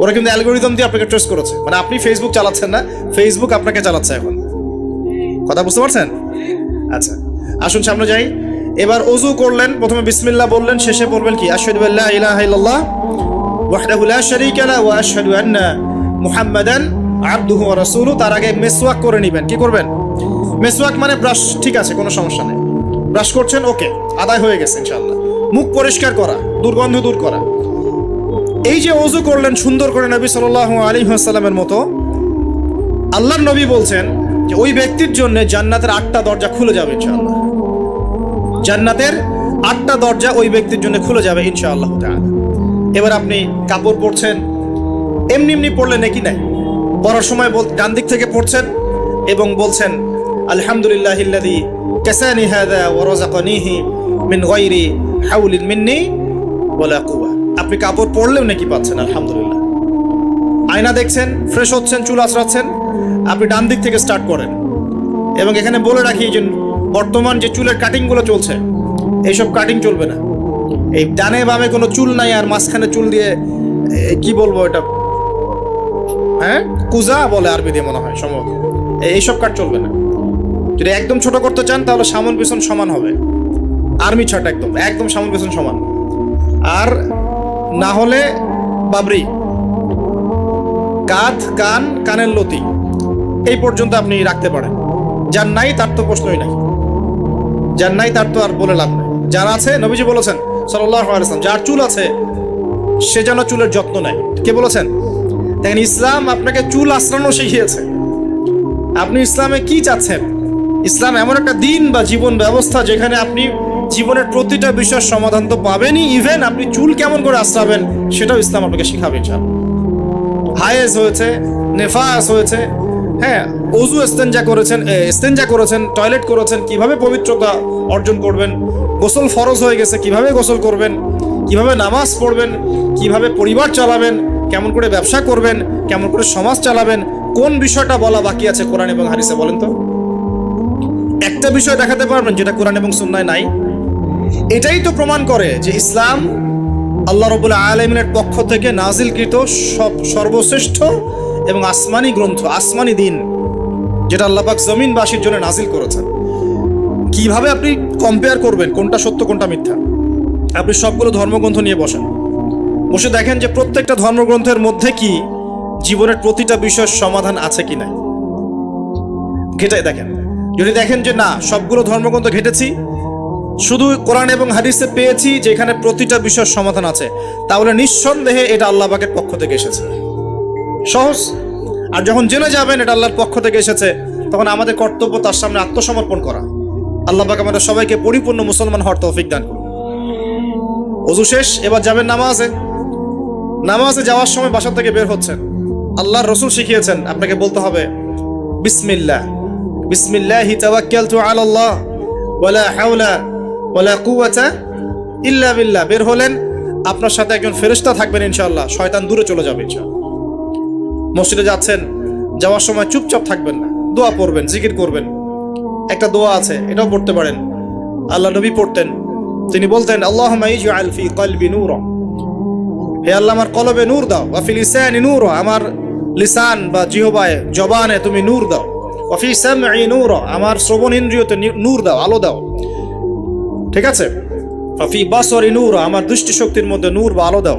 ওরা কিন্তু অ্যালগোরিদম দিয়ে আপনাকে ট্রেস করেছে। মানে আপনি ফেসবুক চালাচ্ছেন না, ফেসবুক আপনাকে চালাচ্ছে এখন। কথা বুঝতে পারছেন? আচ্ছা, আসুন সামনে যাই। এবার ওযু করলেন, প্রথমে বিসমিল্লাহ বললেন, শেষে বলবেন কি, আশহাদু আল্লা ইলাহা ইল্লাল্লাহ ওয়াহদাহু লা শারীকা লাহু ওয়া আশহাদু আন্না মুহাম্মাদান আবদুহু ওয়া রাসূলুহু। তার আগে মিসওয়াক করে নেবেন। কি করবেন? মিসওয়াক মানে ব্রাশ, ঠিক আছে, কোনো সমস্যা নেই, ব্রাশ করছেন, ওকে, আদায় হয়ে গেছে ইনশাআল্লাহ। মুখ পরিষ্কার করা, দুর্গন্ধ দূর করা। এই যে ওযু করলেন সুন্দর করে নবী সাল্লাল্লাহু আলাইহি ওয়াসাল্লামের মতো, আল্লাহর নবী বলছেন যে ওই ব্যক্তির জন্য জান্নাতের 8টা দরজা খুলে যাবে ইনশাআল্লাহ। জান্নাতের 8টা দরজা ওই ব্যক্তির জন্য খুলে যাবে ইনশাআল্লাহ তাআলা। এবার আপনি কাপড় পরছেন, এমনি পড়লে নাকি নাই, পড়ার সময় ডান দিক থেকে পড়ছেন এবং বলছেন আলহামদুলিল্লাহিল্লাযী কাসানি হাযা ওয়া রাযাকানিহি মিন গায়রি হাওলিন মিন্নি ওয়ালা কুওয়া। আপনি কাপড় পরলেও নাকি পাচ্ছেন আলহামদুলিল্লাহ। আয়না দেখছেন, ফ্রেশ হচ্ছেন, চুল আঁচড়াচ্ছেন, আপনি ডান দিক থেকে স্টার্ট করেন। এবং এখানে বলে রাখি যে বর্তমান যে চুলের কাটিংগুলো চলছে, এইসব কাটিং চলবে না। এই ডানে বামে কোনো চুল নাই, আর মাঝখানে চুল দিয়ে কি বলবো এটা, হ্যাঁ, কুজা বলে আরবি দিয়ে মনে হয় সম্ভবত, এইসব কাট চলবে না। যদি একদম ছোট করতে চান তাহলে সামন পেছন সমান হবে, আর্মি ছাট, একদম সামন পেছন সমান। আর না হলে বাবরি, কাঁধ, কান, কানের লতি এই পর্যন্ত আপনি রাখতে পারেন। যার নাই তার তো প্রশ্নই নাই, যার নাই তার তো আর বলে লাভ নেই। যার আছে, নবীজি বলেছেন সাল্লাল্লাহু আলাইহি ওয়াসাল্লাম, যার চুল আছে সে যেন চুলের যত্ন নেয়। কে বলেছেন? দেখেন, ইসলাম আপনাকে চুল আঁচড়ানো শিখিয়েছে। আপনি ইসলামে কি চাচ্ছেন? ইসলাম এমন একটা দিন বা জীবন ব্যবস্থা যেখানে আপনি জীবনের প্রতিটা বিষয়ের সমাধান তো পাবেনই, ইভেন আপনি চুল কেমন করে আঁচড়াবেন সেটাও ইসলাম আপনাকে শিখাবে ইনশাআল্লাহ। হায়েজ হয়েছে, নেফাস হয়েছে, হ্যাঁ, ওযু ইস্তেঞ্জা করেছেন, টয়লেট করেছেন, কিভাবে পবিত্রতা অর্জন করবেন, গোসল ফরজ হয়ে গেছে, কিভাবে গোসল করবেন, কিভাবে নামাজ পড়বেন, কিভাবে পরিবার চালাবেন, কেমন করে ব্যবসা করবেন, কেমন করে সমাজ চালাবেন, কোন বিষয়টা বলা বাকি আছে কোরআন এবং হাদিসে? বলেন তো, একটা বিষয় দেখাতে পারবেন যেটা কোরআন এবং সুন্নায় নাই? এটাই তো প্রমাণ করে যে ইসলাম আল্লাহ রাব্বুল আলামিনের পক্ষ থেকে নাজিলকৃত সর্বশ্রেষ্ঠ এবং আসমানি গ্রন্থ, আসমানি দিন, যেটা আল্লাহ পাক জমিনবাসীর জন্য নাজিল করেছেন। কিভাবে আপনি কম্পেয়ার করবেন কোনটা সত্য কোনটা মিথ্যা? আপনি সবগুলো ধর্মগ্রন্থ নিয়ে বসে দেখেন যে প্রত্যেকটা ধর্মগ্রন্থের মধ্যে কি জীবনের প্রতিটা বিষয়ের সমাধান আছে কি নাই, ঘেটাই দেখেন। যদি দেখেন যে না, সবগুলো ধর্মগ্রন্থ ঘেটেছি, শুধু কোরআন এবং হাদিসে পেয়েছি যেখানে প্রতিটা বিষয়ের সমাধান আছে, তাহলে নিঃসন্দেহে এটা আল্লাহ পাকের পক্ষ থেকে এসেছে। সহজ। আর যখন জেনে যাবেন এটা আল্লাহর পক্ষ থেকে এসেছে, তখন আমাদের কর্তব্য তার সামনে আত্মসমর্পণ করা। আল্লাহ পাক আমাদের সবাইকে পরিপূর্ণ মুসলমান হওয়ার তৌফিক দান করুন। ওযু শেষ, এবার যাবেন নামাজে যাওয়ার সময় বাসা থেকে বের হচ্ছেন, আল্লাহর রাসূল শিখিয়েছেন আপনাকে বলতে হবে বিসমিল্লাহি তাওয়াক্কালতু আলাল্লাহ ওয়ালা হাওলা ওয়ালা কুওয়াতা ইল্লা বিল্লাহ। বের হলেন, আপনার সাথে একজন ফেরেশতা থাকবেন ইনশাআল্লাহ, শয়তান দূরে চলে যাবে ইনশাআল্লাহ। মসজিদে যাচ্ছেন, যাওয়ার সময় চুপচাপ থাকবেন না, দোয়া পড়বেন, জিকির করবেন। একটা দোয়া আছে, এটাও পড়তে পারেন, আল্লাহ নবী পড়তেন। তিনি বলতেন আল্লাহুম্মা ইজআল ফি কলবি নূরা, হে আল্লাহ আমার কলবে নূর দাও, ওয়া ফি লিসানি নূরা, আমার লিসান বা জিহ্বায় জবানে তুমি নূর দাও, ওয়া ফি সামঈ নূরা, আমার শ্রবণ ইন্দ্রিয়তে নূর দাও, আলো দাও, ঠিক আছে, ওয়া ফি বাসরি নূরা, আমার দৃষ্টিশক্তির মধ্যে নূর বা আলো দাও,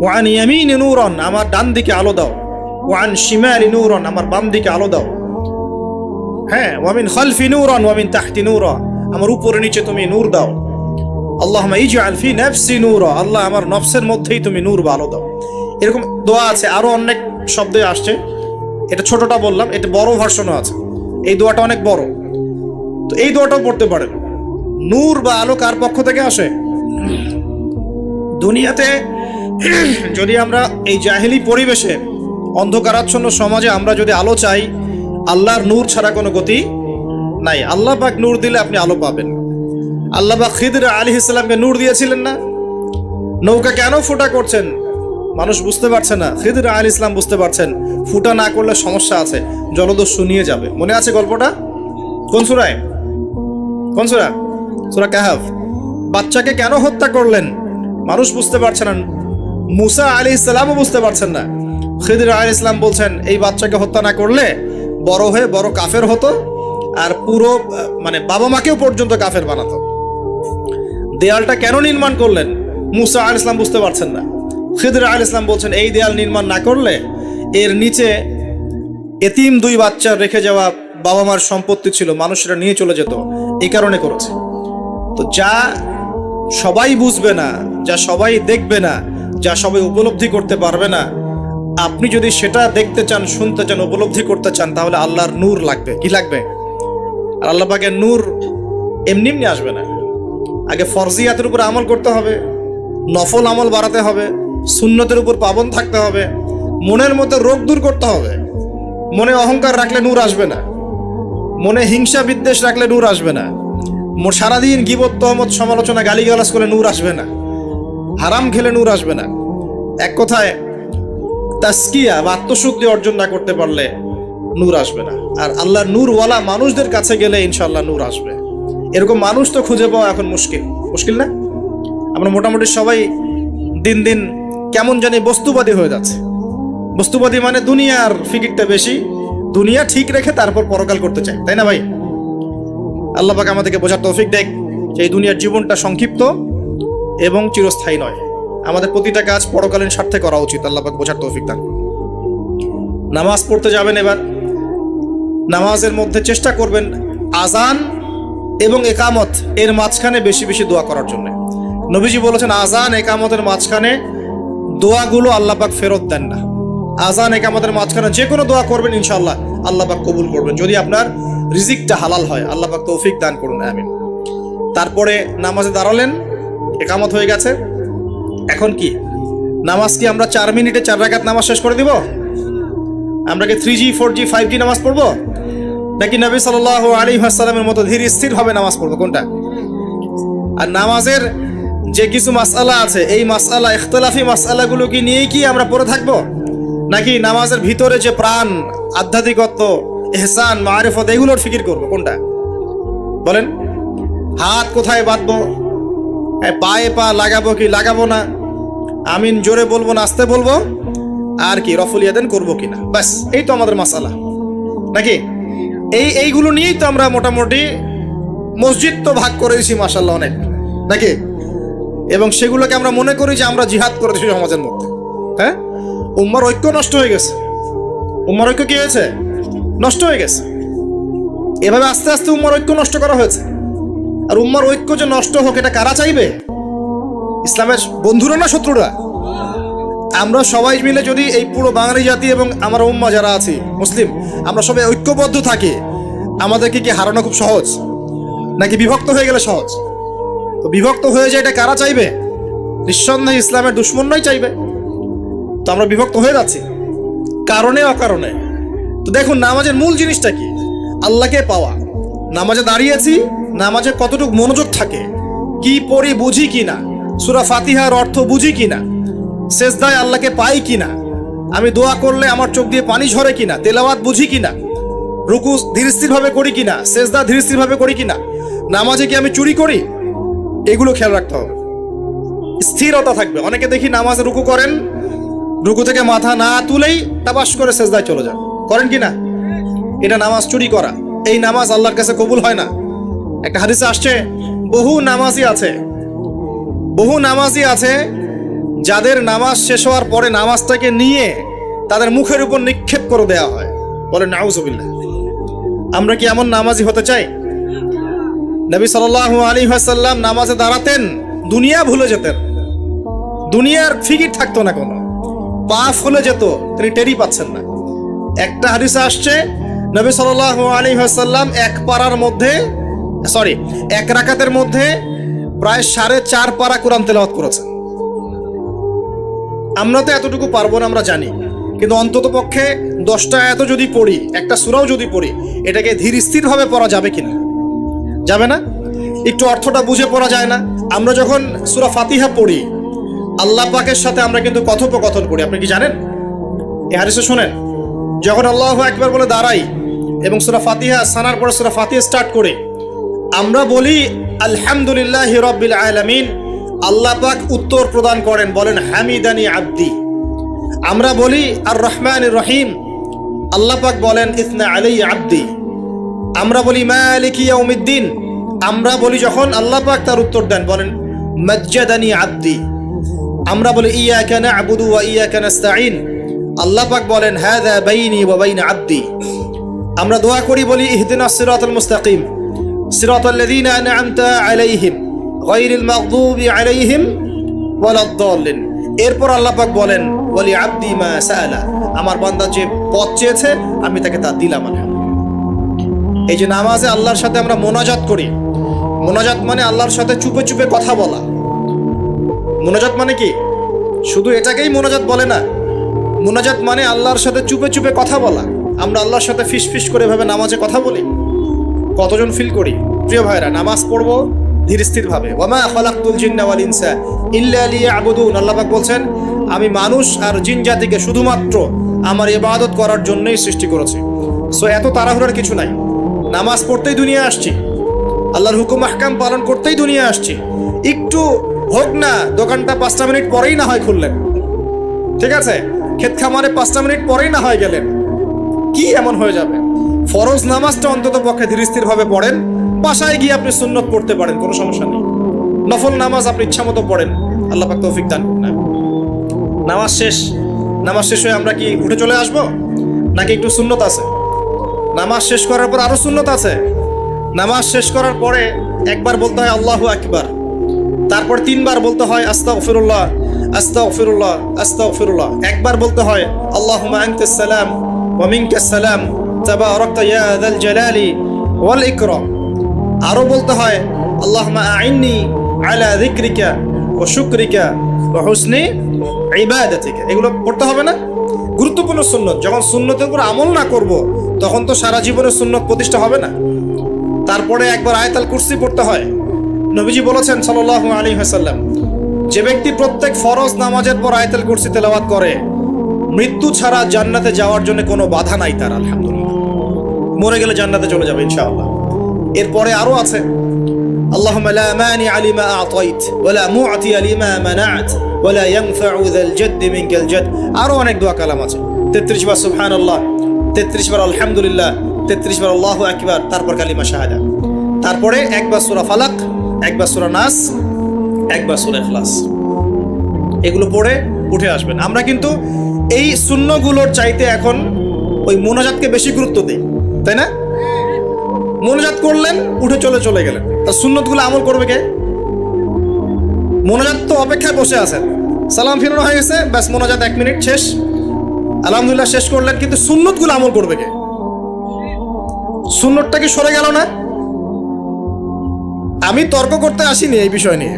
ওয়া আন ইয়ামিনি নূরান, আমার ডান দিকে আলো দাও, ওয়া আন শিমালি নূরান, আমার বাম দিকে আলো দাও, হ্যাঁ, ওয়া মিন খালফি নূরান ওয়া মিন তাহতি নূরা, আমার উপরে নিচে তুমি নূর দাও। আল্লাহুম্মা ইজআল ফি নাফসি নূরা, আল্লাহ আমার নফসের মধ্যেই তুমি নূর বা আলো দাও। এরকম দোয়া আছে, আরো অনেক শব্দে আসছে। এটা ছোটটা বললাম, এটা বড় ভার্সনও আছে। এই দোয়াটা অনেক বড়। তো এই দোয়াটাও পড়তে পারেন। নূর বা আলো কার পক্ষ থেকে আসে? দুনিয়াতে যদি আমরা এই জাহেলি পরিবেশে, অন্ধকারাচ্ছন্ন সমাজে আমরা যদি আলো চাই, আল্লাহর নূর ছাড়া কোনো গতি নাই। আল্লাহ পাক নূর দিলে আপনি আলো পাবেন। আল্লাহ পাক খিদর আলাইহিস সালামকে নূর দিয়েছিলেন না? নৌকা কেন ফুটা করছেন মানুষ বুঝতে পারছে না, খিদর আলাইহিস সালাম বুঝতে পারছেন ফুটা না করলে সমস্যা আছে, জলদস্যু নিয়ে যাবে। মনে আছে গল্পটা? কোন সূরায়? কোন সূরা? সূরা কাহফ। বাচ্চাকে কেন হত্যা করলেন মানুষ বুঝতে পারছে না, মুসা আলাইহিস সালামও বুঝতে পারছেন না। খিদর আলাইহিস সালাম বলছেন এই বাচ্চাকে হত্যা না করলে বড় হয়ে বড় কাফের হতো, আর পুরো বাবা মাকেও পর্যন্ত কাফের বানাতো। দেয়ালটা কেন নির্মাণ করলেন মুসা আলাইহিস সালাম বুঝতে পারছেন না। খিদর আলাইহিস সালাম বলছেন এই দেয়াল নির্মাণ না করলে এর নিচে এতিম 2 বাচ্চা রেখে যাওয়া বাবা মার সম্পত্তি ছিল, মানুষরা নিয়ে চলে যেত, এই কারণে করেছে। তো যা সবাই বুঝবে না, যা সবাই দেখবে না, যা সবাই উপলব্ধি করতে পারবে না, আপনি যদি সেটা দেখতে চান, শুনতে চান, উপলব্ধি করতে চান, তাহলে আল্লাহর নূর লাগবে। কি লাগবে? আর আল্লাহ পাকের নূর এমনি এমনি আসবে না। আগে ফরজিয়াতের উপর আমল করতে হবে, নফল আমল বাড়াতে হবে, সুন্নতের উপর পাবন থাকতে হবে, মনের মধ্যে রোগ দূর করতে হবে। মনে অহংকার রাখলে নূর আসবে না, মনে হিংসা বিদ্বেষ রাখলে নূর আসবে না, সারাদিন গীবত তহমত সমালোচনা গালিগালাজ করলে নূর আসবে না, হারাম খেলে নূর আসবে না। এক কথায় তাসকিয়া বা আত্মশুদ্ধি অর্জন না করতে পারলে নূর আসবে না। আর আল্লাহর নূরওয়ালা মানুষদের কাছে গেলে ইনশাআল্লাহ নূর আসবে। এরকম মানুষ তো খুঁজে পাওয়া এখন মুশকিল না? আমরা মোটামুটি সবাই দিন দিন কেমন জানি বস্তুবাদী হয়ে যাচ্ছে। বস্তুবাদী মানে দুনিয়ার ফিকিরটা বেশি, দুনিয়া ঠিক রেখে তারপর পরকাল করতে চাই, তাই না ভাই? আল্লাহ পাক আমাদেরকে বোঝার তৌফিক দেখ যে এই দুনিয়ার জীবনটা সংক্ষিপ্ত এবং চিরস্থায়ী নয়। আমাদের প্রতিটা কাজ পরকালীন স্বার্থে করা উচিত। আল্লাহ পাক বোঝার তৌফিক দান করুন। নামাজ পড়তে যাবেন, এবার নামাজের মধ্যে চেষ্টা করবেন আজান এবং একামত এর মাঝখানে বেশি বেশি দোয়া করার জন্য। নবীজি বলেছেন আজান একামতের মাঝখানে দোয়াগুলো আল্লাহ পাক ফেরত দেন না। আজান একামতের মাঝখানে যে কোনো দোয়া করবেন ইনশাআল্লাহ আল্লাহ পাক কবুল করবেন, যদি আপনার রিজিকটা হালাল হয়। আল্লাহ পাক তৌফিক দান করুন, আমিন। তারপরে নামাজে দাঁড়ালেন, একামত হয়ে গেছে, এখন কি নামাজ কি আমরা 4 মিনিটে 4 রাকাত নামাজ শেষ করে দিব? আমরা কি 3G 4G 5G নামাজ পড়বো, নাকি নবী সাল্লাল্লাহু আলাইহি ওয়াসাল্লামের মতো ধীর স্থির ভাবে নামাজ পড়বো? কোনটা? আর নামাজের যে কিছু মাসআলা আছে, এই মাসআলা ইখতিলাফি মাসআলাগুলো কি নিয়েই কি আমরা পড়ে থাকবো, নাকি নামাজের ভিতরে যে প্রাণ, আধ্যাত্মিকত্ব, ইহসান, মারিফত এগুলোর ফিকির করবো? কোনটা বলেন? হাত কোথায় বাঁধবো, পায়ে পা লাগাবো কি লাগাবো না, আমিন জোরে বলবো না আস্তে বলবো, আর কি রফুল ইয়াদান করবো কিনা, ব্যাস এই তো আমাদের মাসালা, নাকি? এইগুলো নিয়েই তো আমরা মোটামুটি মসজিদ তো ভাগ করে দিয়েছি মাশাআল্লাহ অনেক, নাকি? এবং সেগুলোকে আমরা মনে করি যে আমরা জিহাদ করে দিয়েছি সমাজের মধ্যে। হ্যাঁ, উম্মার ঐক্য নষ্ট হয়ে গেছে। উম্মার ঐক্য কি হয়েছে? নষ্ট হয়ে গেছে। এভাবে আস্তে আস্তে উম্মার ঐক্য নষ্ট করা হয়েছে। আর উম্মার ঐক্য যে নষ্ট হোক এটা কারা চাইবে? ইসলামের বন্ধুরা না শত্রুরা? আমরা সবাই মিলে যদি এই পুরো বাঙালি জাতি এবং আমার উম্মা যারা আছি মুসলিম, আমরা সবাই ঐক্যবদ্ধ থাকি, আমাদেরকে কি হারানো খুব সহজ, নাকি বিভক্ত হয়ে গেলে সহজ? তো বিভক্ত হয়ে যায় এটা কারা চাইবে? নিঃসন্দেহে ইসলামের দুশ্মনরাই চাইবে। তো আমরা বিভক্ত হয়ে যাচ্ছি কারণে অকারণে। তো দেখুন নামাজের মূল জিনিসটা কি? আল্লাহকে পাওয়া। নামাজে দাঁড়িয়েছি, নামাজে কতটুকু মনোযোগ থাকে, কি পড়ি বুঝি কিনা, সূরা ফাতিহার অর্থ বুঝি কিনা, সেজদায় আল্লাহকে পাই কিনা, আমি দোয়া করলে আমার চোখ দিয়ে পানি ঝরে কিনা, তেলাওয়াত বুঝি কিনা, রুকু ধীর স্থির ভাবে করি কিনা, সেজদা ধীর স্থির ভাবে করি কিনা, নামাজে কি আমি চুরি করি, এগুলো খেয়াল রাখতে হবে। স্থিরতা থাকবে। অনেকে দেখি নামাজে রুকু করেন, রুকু থেকে মাথা না তুলেই তাবাস করে সেজদায় চলে যান, করেন কিনা? এটা নামাজ চুরি করা। এই নামাজ আল্লাহর কাছে কবুল হয় না। একটা হাদিসে আসছে বহু নামাজি আছে যাদের নামাজ শেষ হওয়ার পরে নামাজটাকে নিয়ে তাদের মুখের উপর নিক্ষেপ করে দেওয়া হয়। বলেন নাউজুবিল্লাহ। আমরা কি এমন নামাজি হতে চাই? নবী সাল্লাল্লাহু আলাইহি ওয়াসাল্লাম নামাজে দাঁড়াতেন, দুনিয়া ভুলে যেতেন, দুনিয়ার ফিকির থাকতো না, কোনো পা ফুলে যেত, তিনি টেরি পাচ্ছেন না। একটা হাদিসে আসছে নবী সাল্লাল্লাহু আলাইহি ওয়াসাল্লাম এক পাড়ার মধ্যে সরি, এক রাকাতের মধ্যে প্রায় 4.5 পারা কোরআন তেলাওয়াত করেছেন। আমরা তো এতটুকু পারবো না, আমরা জানি, কিন্তু অন্তত পক্ষে 10টা আয়াতও যদি পড়ি, একটা সূরাও যদি পড়ি, এটাকে ধীর স্থিরভাবে পড়া যাবে কিনা? যাবে না? একটু অর্থটা বুঝে পড়া যায় না? আমরা যখন সূরা ফাতিহা পড়ি, আল্লাহ পাকের সাথে আমরা কিন্তু কথোপকথন করি। আপনি কি জানেন? এই হাদিসে শোনেন, যখন আল্লাহু আকবার বলে দাঁড়াই এবং সূরা ফাতিহা সানার পরে সূরা ফাতিহা স্টার্ট করি, আমরা বলি আলহামদুলিল্লাহি রাব্বিল আলামিন। আল্লাহ পাক উত্তর প্রদান করেন, বলেন হামিদানি আব্দি। আমরা বলি আর রহমানির রহিম, আল্লাহ পাক বলেন ইসনা আলাইয়া আব্দি। আমরা বলি মালিকি ইয়াউমিদ্দিন, আমরা বলি যখন, আল্লাহ পাক তার উত্তর দেন, বলেন মাজ্জাদানি আব্দি। আমরা বলি ইয়াকা না'বুদু ওয়া ইয়াকা নাস্তাঈন, আল্লাহ পাক বলেন হাযা বাইনি ওয়া বাইনা আব্দি। আমরা দোয়া করি, বলি ইহদিনাস সিরাতাল মুস্তাকিম সিরাতাল্লাযীনা আন'আমতা আলাইহিম গায়রিল মাগদুবি আলাইহিম ওয়ালাদ-দাল্লিন। এরপর আল্লাহ পাক বলেন ওয়ালি আব্দি মা সাআলা, আমার বান্দা যে পথ চেয়েছে আমি তাকে তা দিলাম। এই যে নামাজে আল্লাহর সাথে আমরা মোনাজাত করি, মোনাজাত মানে আল্লাহর সাথে চুপে চুপে কথা বলা। মোনাজাত মানে কি? শুধু এটাকেই মোনাজাত বলে না, মোনাজাত মানে আল্লাহর সাথে চুপে চুপে কথা বলা। আমরা আল্লাহর সাথে ফিস ফিস করে ভাবে নামাজে কথা বলি, কতজন ফিল করি? প্রিয় ভাইরা, নামাজ পড়বো ধীর স্থির ভাবে। ওয়ামা খালাকতুল জিন্না ওয়াল ইনসা ইল্লা লিয়াবুদুন, আল্লাহ পাক বলছেন আমি মানুষ আর জিন জাতিকে শুধুমাত্র আমার ইবাদত করার জন্যই সৃষ্টি করেছি। সো এত তাড়াহুড়ার কিছু নাই, নামাজ পড়তেই দুনিয়া আসছি, আল্লাহর হুকুম আহকাম পালন করতেই দুনিয়া আসছি। একটু হোক না, দোকানটা 5টা মিনিট পরেই না হয় খুললেন, ঠিক আছে, ক্ষেত খামারে 5টা মিনিট পরেই না হয় গেলেন, কি এমন হয়ে যাবে? ফরজ নামাজটা অন্তত পক্ষে ধীর স্থির ভাবে পড়েন। বাসায় গিয়ে আপনি সুন্নত পড়তে পারেন, কোনো সমস্যা নেই। নফল নামাজ আপনি ইচ্ছা মতো পড়েন, আল্লাহ পাক তৌফিক দান করুন। নামাজ শেষ, নামাজ শেষ হয়ে আমরা কি উঠে চলে আসব, নাকি একটু সুন্নত আছে? নামাজ শেষ করার পর আরো সুন্নত আছে। নামাজ শেষ করার পরে একবার বলতে হয় আল্লাহু আকবার, তারপর 3 বার বলতে হয় আস্তাগফিরুল্লাহ আস্তাগফিরুল্লাহ আস্তাগফিরুল্লাহ। একবার বলতে হয় আল্লাহুম্মা আনতাস সালাম ওয়া মিনকাস সালাম তাবারাকতা ইয়া যাল জালালি ওয়াল ইকরাম। আরো বলতে হয় আল্লাহুম্মা আইন্নি আলা যিকরিকা ওয়া শুকরিকা ওয়া হুসনি ইবাদাতিকা। এগুলো পড়তে হবে না? গুরুত্বপূর্ণ সুন্নত। যখন সুন্নতের উপর আমল না করব, তখন তো সারা জীবনের সুন্নত প্রতিষ্ঠা হবে না। তারপরে একবার আয়াতুল কুরসি পড়তে হয়। নবীজি বলেছেন সাল্লাল্লাহু আলাইহি ওয়াসাল্লাম, যে ব্যক্তি প্রত্যেক ফরজ নামাজের পর আয়াতুল কুরসি তেলাওয়াত করে, মৃত্যু ছাড়া জান্নাতে যাওয়ার জন্য কোনো বাধা নাই তার। আলহামদুলিল্লাহ, মরে গেলে জান্নাতে চলে যাবে ইনশাআল্লাহ। এরপরে আরো আছে আল্লাহুম্মা লা মানিআ লিমা আ'তাইত ওয়া লা মু'তিয়া লিমা মানা'ত ওয়া লা ইয়ানফা'ু যাল জাদ্দি মিনকাল জাদ। আরো অনেক দোয়া কালাম আছে। 33 বার সুবহানাল্লাহ, 33 বার আলহামদুলিল্লাহ, 33 বার আল্লাহু আকবার, তারপর কালিমা শাহাদা, তারপরে একবার সূরা ফালাক, একবার সূরা নাস, একবার সূরা ইখলাস। এগুলো পড়ে উঠে আসবেন। আমরা কিন্তু এই সুন্নগুলোর চাইতে এখন ওই মোনাজাতকে বেশি গুরুত্ব দিই, তাই না? মোনাজাত করলেন, উঠে চলে গেলেন, তা সুন্নতগুলো আমল করবে কে? মোনাজাত তো অপেক্ষায় বসে আছেন, সালাম ফিরানো হয়ে গেছে, ব্যাস মোনাজাত 1 মিনিট শেষ, আলহামদুলিল্লাহ শেষ করলেন, কিন্তু সুন্নতগুলো আমল করবে কে? সুন্নতটা কি সরে গেল না? আমি তর্ক করতে আসিনি এই বিষয় নিয়ে।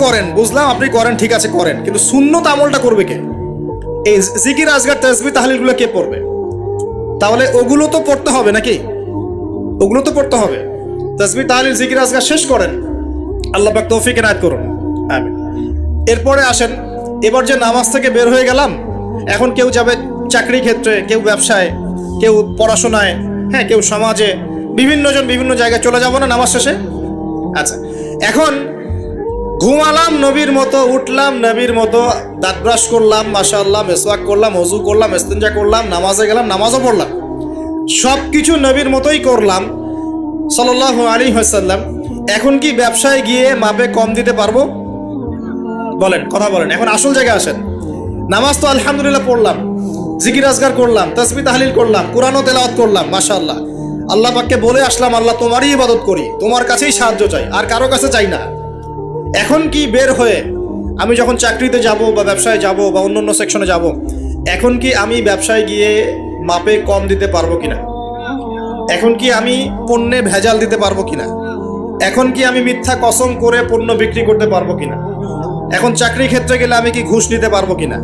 করেন বুঝলাম, আপনি করেন, ঠিক আছে করেন, কিন্তু সুন্নত আমলটা করবে কে? এই জিকির আজগার তাসবিহ তাহলিলগুলো কে পড়বে? তাহলে ওগুলো তো পড়তে হবে নাকি? ওগুলো তো পড়তে হবে। তাসবিহ তাহলিল জিকির আজগার শেষ করেন, আল্লাহ পাক তৌফিক এনায়েত করুন, আমিন। এরপরে আসেন, এবার যে নামাজ থেকে বের হয়ে গেলাম, এখন কেউ যাবে চাকরি ক্ষেত্রে, কেউ ব্যবসায়, কেউ পড়াশোনায়, হ্যাঁ, কেউ সমাজে, বিভিন্ন জন বিভিন্ন জায়গায় চলে যাব না নামাজ শেষে? আচ্ছা, এখন ঘুমালাম নবীর মতো, উঠলাম নবীর মতো, দাঁত ব্রাশ করলাম, মাশাআল্লাহ, মেসওয়াক করলাম, ওযু করলাম, ইস্তিনজা করলাম, নামাজে গেলাম, নামাজও পড়লাম, সবকিছু নবীর মতোই করলাম সাল্লাল্লাহু আলাইহি ওয়াসাল্লাম। এখন কি ব্যবসায় গিয়ে মাপে কম দিতে পারবো? বলেন, কথা বলেন। এখন আসল জায়গায় আসেন। নামাজ তো আলহামদুলিল্লাহ পড়লাম, জিকির আজগার করলাম, তাসবিহ তাহলিল করলাম, কোরআনও তেলাওয়াত করলাম, মাশাআল্লাহ, আল্লাহ পাককে বলে আসলাম আল্লাহ তোমারই ইবাদত করি, তোমার কাছেই সাহায্য চাই, আর কারো কাছে চাই না। এখন কি বের হয়ে আমি যখন চাকরিতে যাব বা ব্যবসায় যাব বা অন্য সেকশনে যাব, এখন কি আমি ব্যবসায় গিয়ে মাপে কম দিতে পারবো কিনা? এখন কি আমি পণ্যে ভেজাল দিতে পারবো কিনা? এখন কি আমি মিথ্যা কসম করে পণ্য বিক্রি করতে পারবো কিনা? এখন চাকরি ক্ষেত্রে গেলে আমি কি ঘুষ নিতে পারবো কিনা?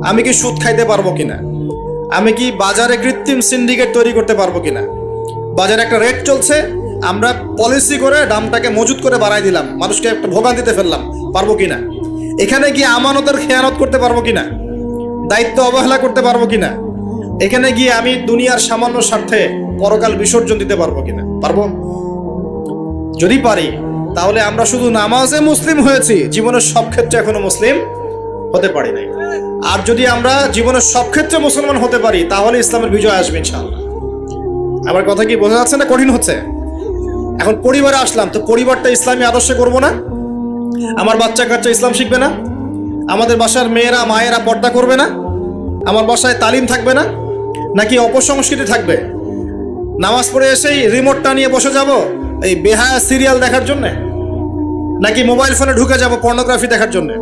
আমি কি সুদ খাইতে পারবো কিনা? আমি কি বাজারে কৃত্রিম সিন্ডিকেট তৈরি করতে পারবো কিনা? বাজারে একটা রেট চলছে, আমরা পলিসি করে দামটাকে মজুত করে বাড়াই দিলাম, মানুষকে একটা ভোগান্তিতে ফেললাম, পারবো কিনা? এখানে গিয়ে আমানতের খেয়ানত করতে পারবো কিনা? দায়িত্ব অবহেলা করতে পারবো কিনা? এখানে গিয়ে আমি দুনিয়ার সামান্য স্বার্থে পরকাল বিসর্জন দিতে পারবো কিনা? পারবো? যদি পারি তাহলে আমরা শুধু নামাজে মুসলিম হয়েছি, জীবনের সব ক্ষেত্রে এখনো মুসলিম হতে পারি নাই। আর যদি আমরা জীবনের সব ক্ষেত্রে মুসলমান হতে পারি তাহলে ইসলামের বিজয় আসবে ইনশাআল্লাহ। আমার কথা কি বোঝা যাচ্ছে না কঠিন হচ্ছে? এখন পরিবারে আসলাম, তো পরিবারটা ইসলামী আদর্শে করবো না? আমার বাচ্চা কাচ্চা ইসলাম শিখবে না? আমাদের বাসার মেয়েরা মায়েরা পর্দা করবে না? আমার বাসায় তালিম থাকবে না? নাকি অপসংস্কৃতি থাকবে? নামাজ পড়ে এসেই রিমোটটা নিয়ে বসে যাব এই বেহায়া সিরিয়াল দেখার জন্যে? নাকি মোবাইল ফোনে ঢুকে যাব পর্নোগ্রাফি দেখার জন্যে?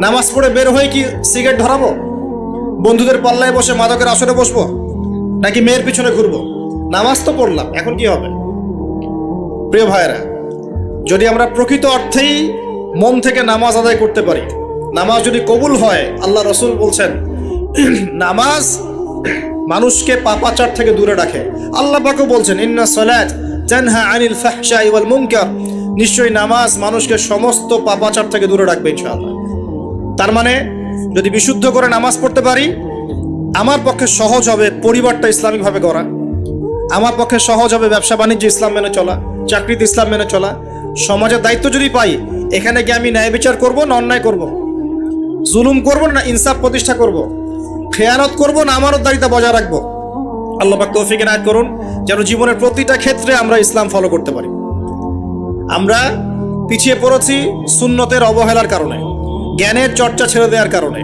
নামাজ পড়ে বের হয়ে কি সিগারেট ধরাবো? বন্ধুদের পাল্লায় বসে মাদকের আসরে বসবো? নাকি মেয়ের পিছনে ঘুরবো? নামাজ তো পড়লাম, এখন কি হবে? প্রিয় ভাইয়েরা, যদি আমরা প্রকৃত অর্থেই মন থেকে নামাজ আদায় করতে পারি, নামাজ যদি কবুল হয়, আল্লাহ রসুল বলছেন নামাজ মানুষকে পাপাচার থেকে দূরে রাখে। আল্লাহ পাকও বলছেন ইন্না সালাত তানহা আনিল ফাহশাই ওয়াল মুনকার, নিশ্চয়ই নামাজ মানুষকে সমস্ত পাপাচার থেকে দূরে রাখবে ইনশাআল্লাহ। তার মানে যদি বিশুদ্ধ করে নামাজ পড়তে পারি, আমার পক্ষে সহজ হবে পরিবারটা ইসলামিকভাবে গড়া, আমার পক্ষে সহজ হবে ব্যবসা বাণিজ্য ইসলাম মেনে চলা, চাকরিতে ইসলাম মেনে চলা। সমাজের দায়িত্ব যদি পাই, এখানে গিয়ে আমি ন্যায় বিচার করবো না অন্যায় করব, জুলুম করব না ইনসাফ প্রতিষ্ঠা করব, খেয়ানত করব না আমানতদারিতা বজায় রাখবো। আল্লাহ পাক তৌফিক এনায়েত করুন যেন জীবনের প্রতিটা ক্ষেত্রে আমরা ইসলাম ফলো করতে পারি। আমরা পিছিয়ে পড়েছি সুন্নতের অবহেলার কারণে, জ্ঞানের চর্চা ছেড়ে দেওয়ার কারণে,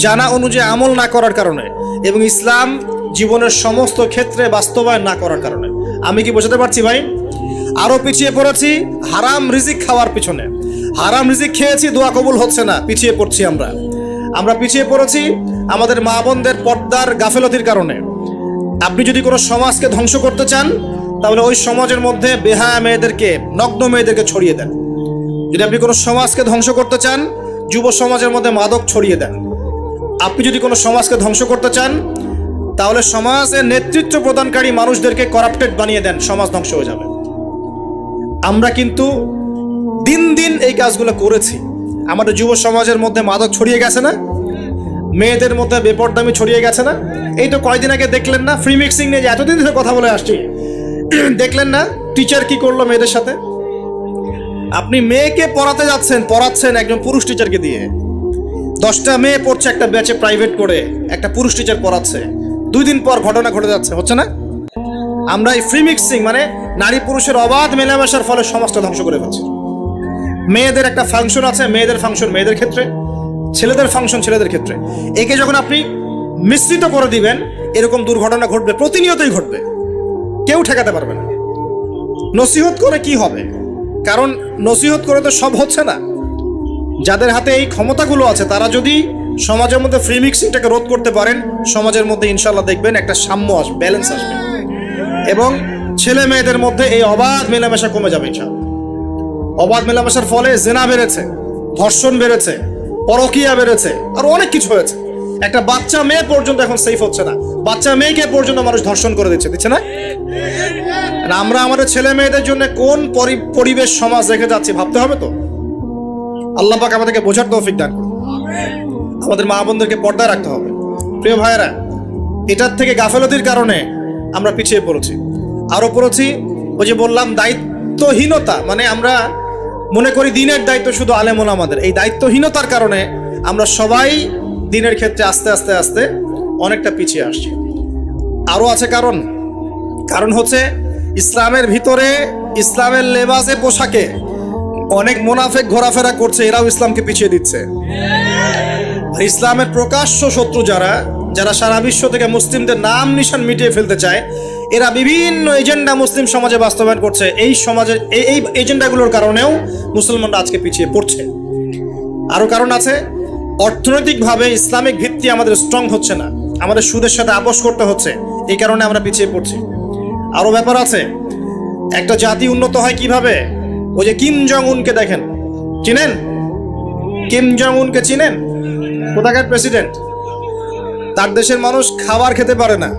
জানা অনুযায়ী আমল না করার কারণে, এবং ইসলাম জীবনের সমস্ত ক্ষেত্রে বাস্তবায়ন না করার কারণে। আমি কি বোঝাতে পারছি ভাই? আরো পিছিয়ে পড়েছি হারাম রিজিক খাওয়ার পিছনে। হারাম রিজিক খেয়েছি, দোয়া কবুল হচ্ছে না, পিছিয়ে পড়ছি আমরা পিছিয়ে পড়েছি আমাদের মা বোনদের পর্দার গাফেলতির কারণে। আপনি যদি কোনো সমাজকে ধ্বংস করতে চান, তাহলে ওই সমাজের মধ্যে বেহায়া মেয়েদেরকে, নগ্ন মেয়েদেরকে ছড়িয়ে দেন। যদি আপনি কোনো সমাজকে ধ্বংস করতে চান, যুব সমাজের মধ্যে মাদক ছড়িয়ে দেন। আপনি যদি কোনো সমাজকে ধ্বংস করতে চান, তাহলে সমাজের নেতৃত্ব প্রদানকারী মানুষদেরকে করাপ্টেড বানিয়ে দেন, সমাজ ধ্বংস হয়ে যাবে। আমরা কিন্তু দিন দিন এই কাজগুলো করেছি। আমাদের যুব সমাজের মধ্যে মাদক ছড়িয়ে গেছে না? মেয়েদের মধ্যে বেপরদামি ছড়িয়ে গেছে না? এই তো কয়দিন আগে দেখলেন না, ফ্রি মিক্সিং নিয়ে যে এতদিন ধরে কথা বলে আসছি, দেখলেন না টিচার কি করলো মেয়েদের সাথে? আপনি মেয়েকে পড়াচ্ছেন একজন পুরুষ টিচারকে দিয়ে। 10টা মেয়ে পড়ছে একটা ব্যাচে প্রাইভেট করে, একটা পুরুষ টিচার পড়াচ্ছে। 2 দিন পর ঘটনা ঘটে যাচ্ছে, হচ্ছে না? আমরা এই ফ্রি মিক্সিং মানে নারী পুরুষের অবাধ মেলামেশার ফলে সমাজটা ধ্বংস করে ফেলছি। মেয়েদের একটা ফাংশন আছে, মেয়েদের ফাংশন মেয়েদের ক্ষেত্রে, ছেলেদের ফাংশন ছেলেদের ক্ষেত্রে। একে যখন আপনি মিশ্রিত করে দিবেন, এরকম দুর্ঘটনা ঘটবে, প্রতিনিয়তই ঘটবে, কেউ ঠেকাতে পারবে না। নসিহত করে কি হবে? কারণ নসিহত করে তো সব হচ্ছে না। যাদের হাতে এই ক্ষমতাগুলো আছে, তারা যদি সমাজের মধ্যে ফ্রি মিক্সিংটাকে রোধ করতে পারেন, সমাজের মধ্যে ইনশাল্লাহ দেখবেন একটা সাম্য আসবে, ব্যালেন্স আসবে, এবং ছেলে মেয়েদের মধ্যে এই অবাধ মেলামেশা কমে যাবে ইনশাল্লাহ। অবাধ মেলামেশার ফলে জেনা বেড়েছে, ধর্ষণ বেড়েছে, পরকীয়া বেড়েছে, আর অনেক কিছু হয়েছে। একটা বাচ্চা মেয়ে পর্যন্ত এখন সেফ হচ্ছে না, বাচ্চা মেয়েকে পর্যন্ত মানুষ ধর্ষণ করে দিচ্ছে না? আমরা আমাদের ছেলে মেয়েদের জন্য কোন পরিবেশ সমাজ রেখে যাচ্ছি ভাবতে হবে তো। আল্লাহ পাক আমাদেরকে বোঝার তৌফিক দান করুন। আমাদের মা বোনদেরকে পর্দায় রাখতে হবে। প্রিয় ভাইয়েরা, এটার থেকে গাফেলতির কারণে আমরা পিছিয়ে পড়েছি। আরো পড়েছি ওই যে বললাম দায়িত্বহীনতা, মানে আমরা মনে করি দিনের দায়িত্ব শুধু আলেম ওলামাদের। এই দায়িত্বহীনতার কারণে আমরা সবাই দিনের ক্ষেত্রে আস্তে আস্তে আস্তে অনেকটা পিছিয়ে আসছি। আরো আছে কারণ হচ্ছে ইসলামের ভিতরে, ইসলামের লেবাসে পোশাকে অনেক মুনাফিক ঘোরাফেরা করছে, এরাও ইসলামকে পিছিয়ে দিচ্ছে। ইসলামের প্রকাশ্য শত্রু যারা সারা বিশ্ব থেকে মুসলিমদের নাম নিশান মিটিয়ে ফেলতে চায়, এরা বিভিন্ন এজেন্ডা মুসলিম সমাজে বাস্তবায়ন করছে। এই সমাজের এই এজেন্ডাগুলোর কারণেও মুসলমানরা আজকে পিছিয়ে পড়ছে। আরো কারণ আছে, অর্থনৈতিকভাবে ইসলামিক ভিত্তি আমাদের স্ট্রং হচ্ছে না, আমাদের সুদের সাথে আপোষ করতে হচ্ছে, এই কারণে আমরা পিছিয়ে পড়ছি। আরো ব্যাপার আছে। একটা জাতি উন্নত হয় কিভাবে? ওই যে কিম জং উনকে দেখেন, চিনেন? কিম জং উনকে চিনেন? কোথাকার প্রেসিডেন্ট? তার দেশের মানুষ খাবার খেতে পারে না,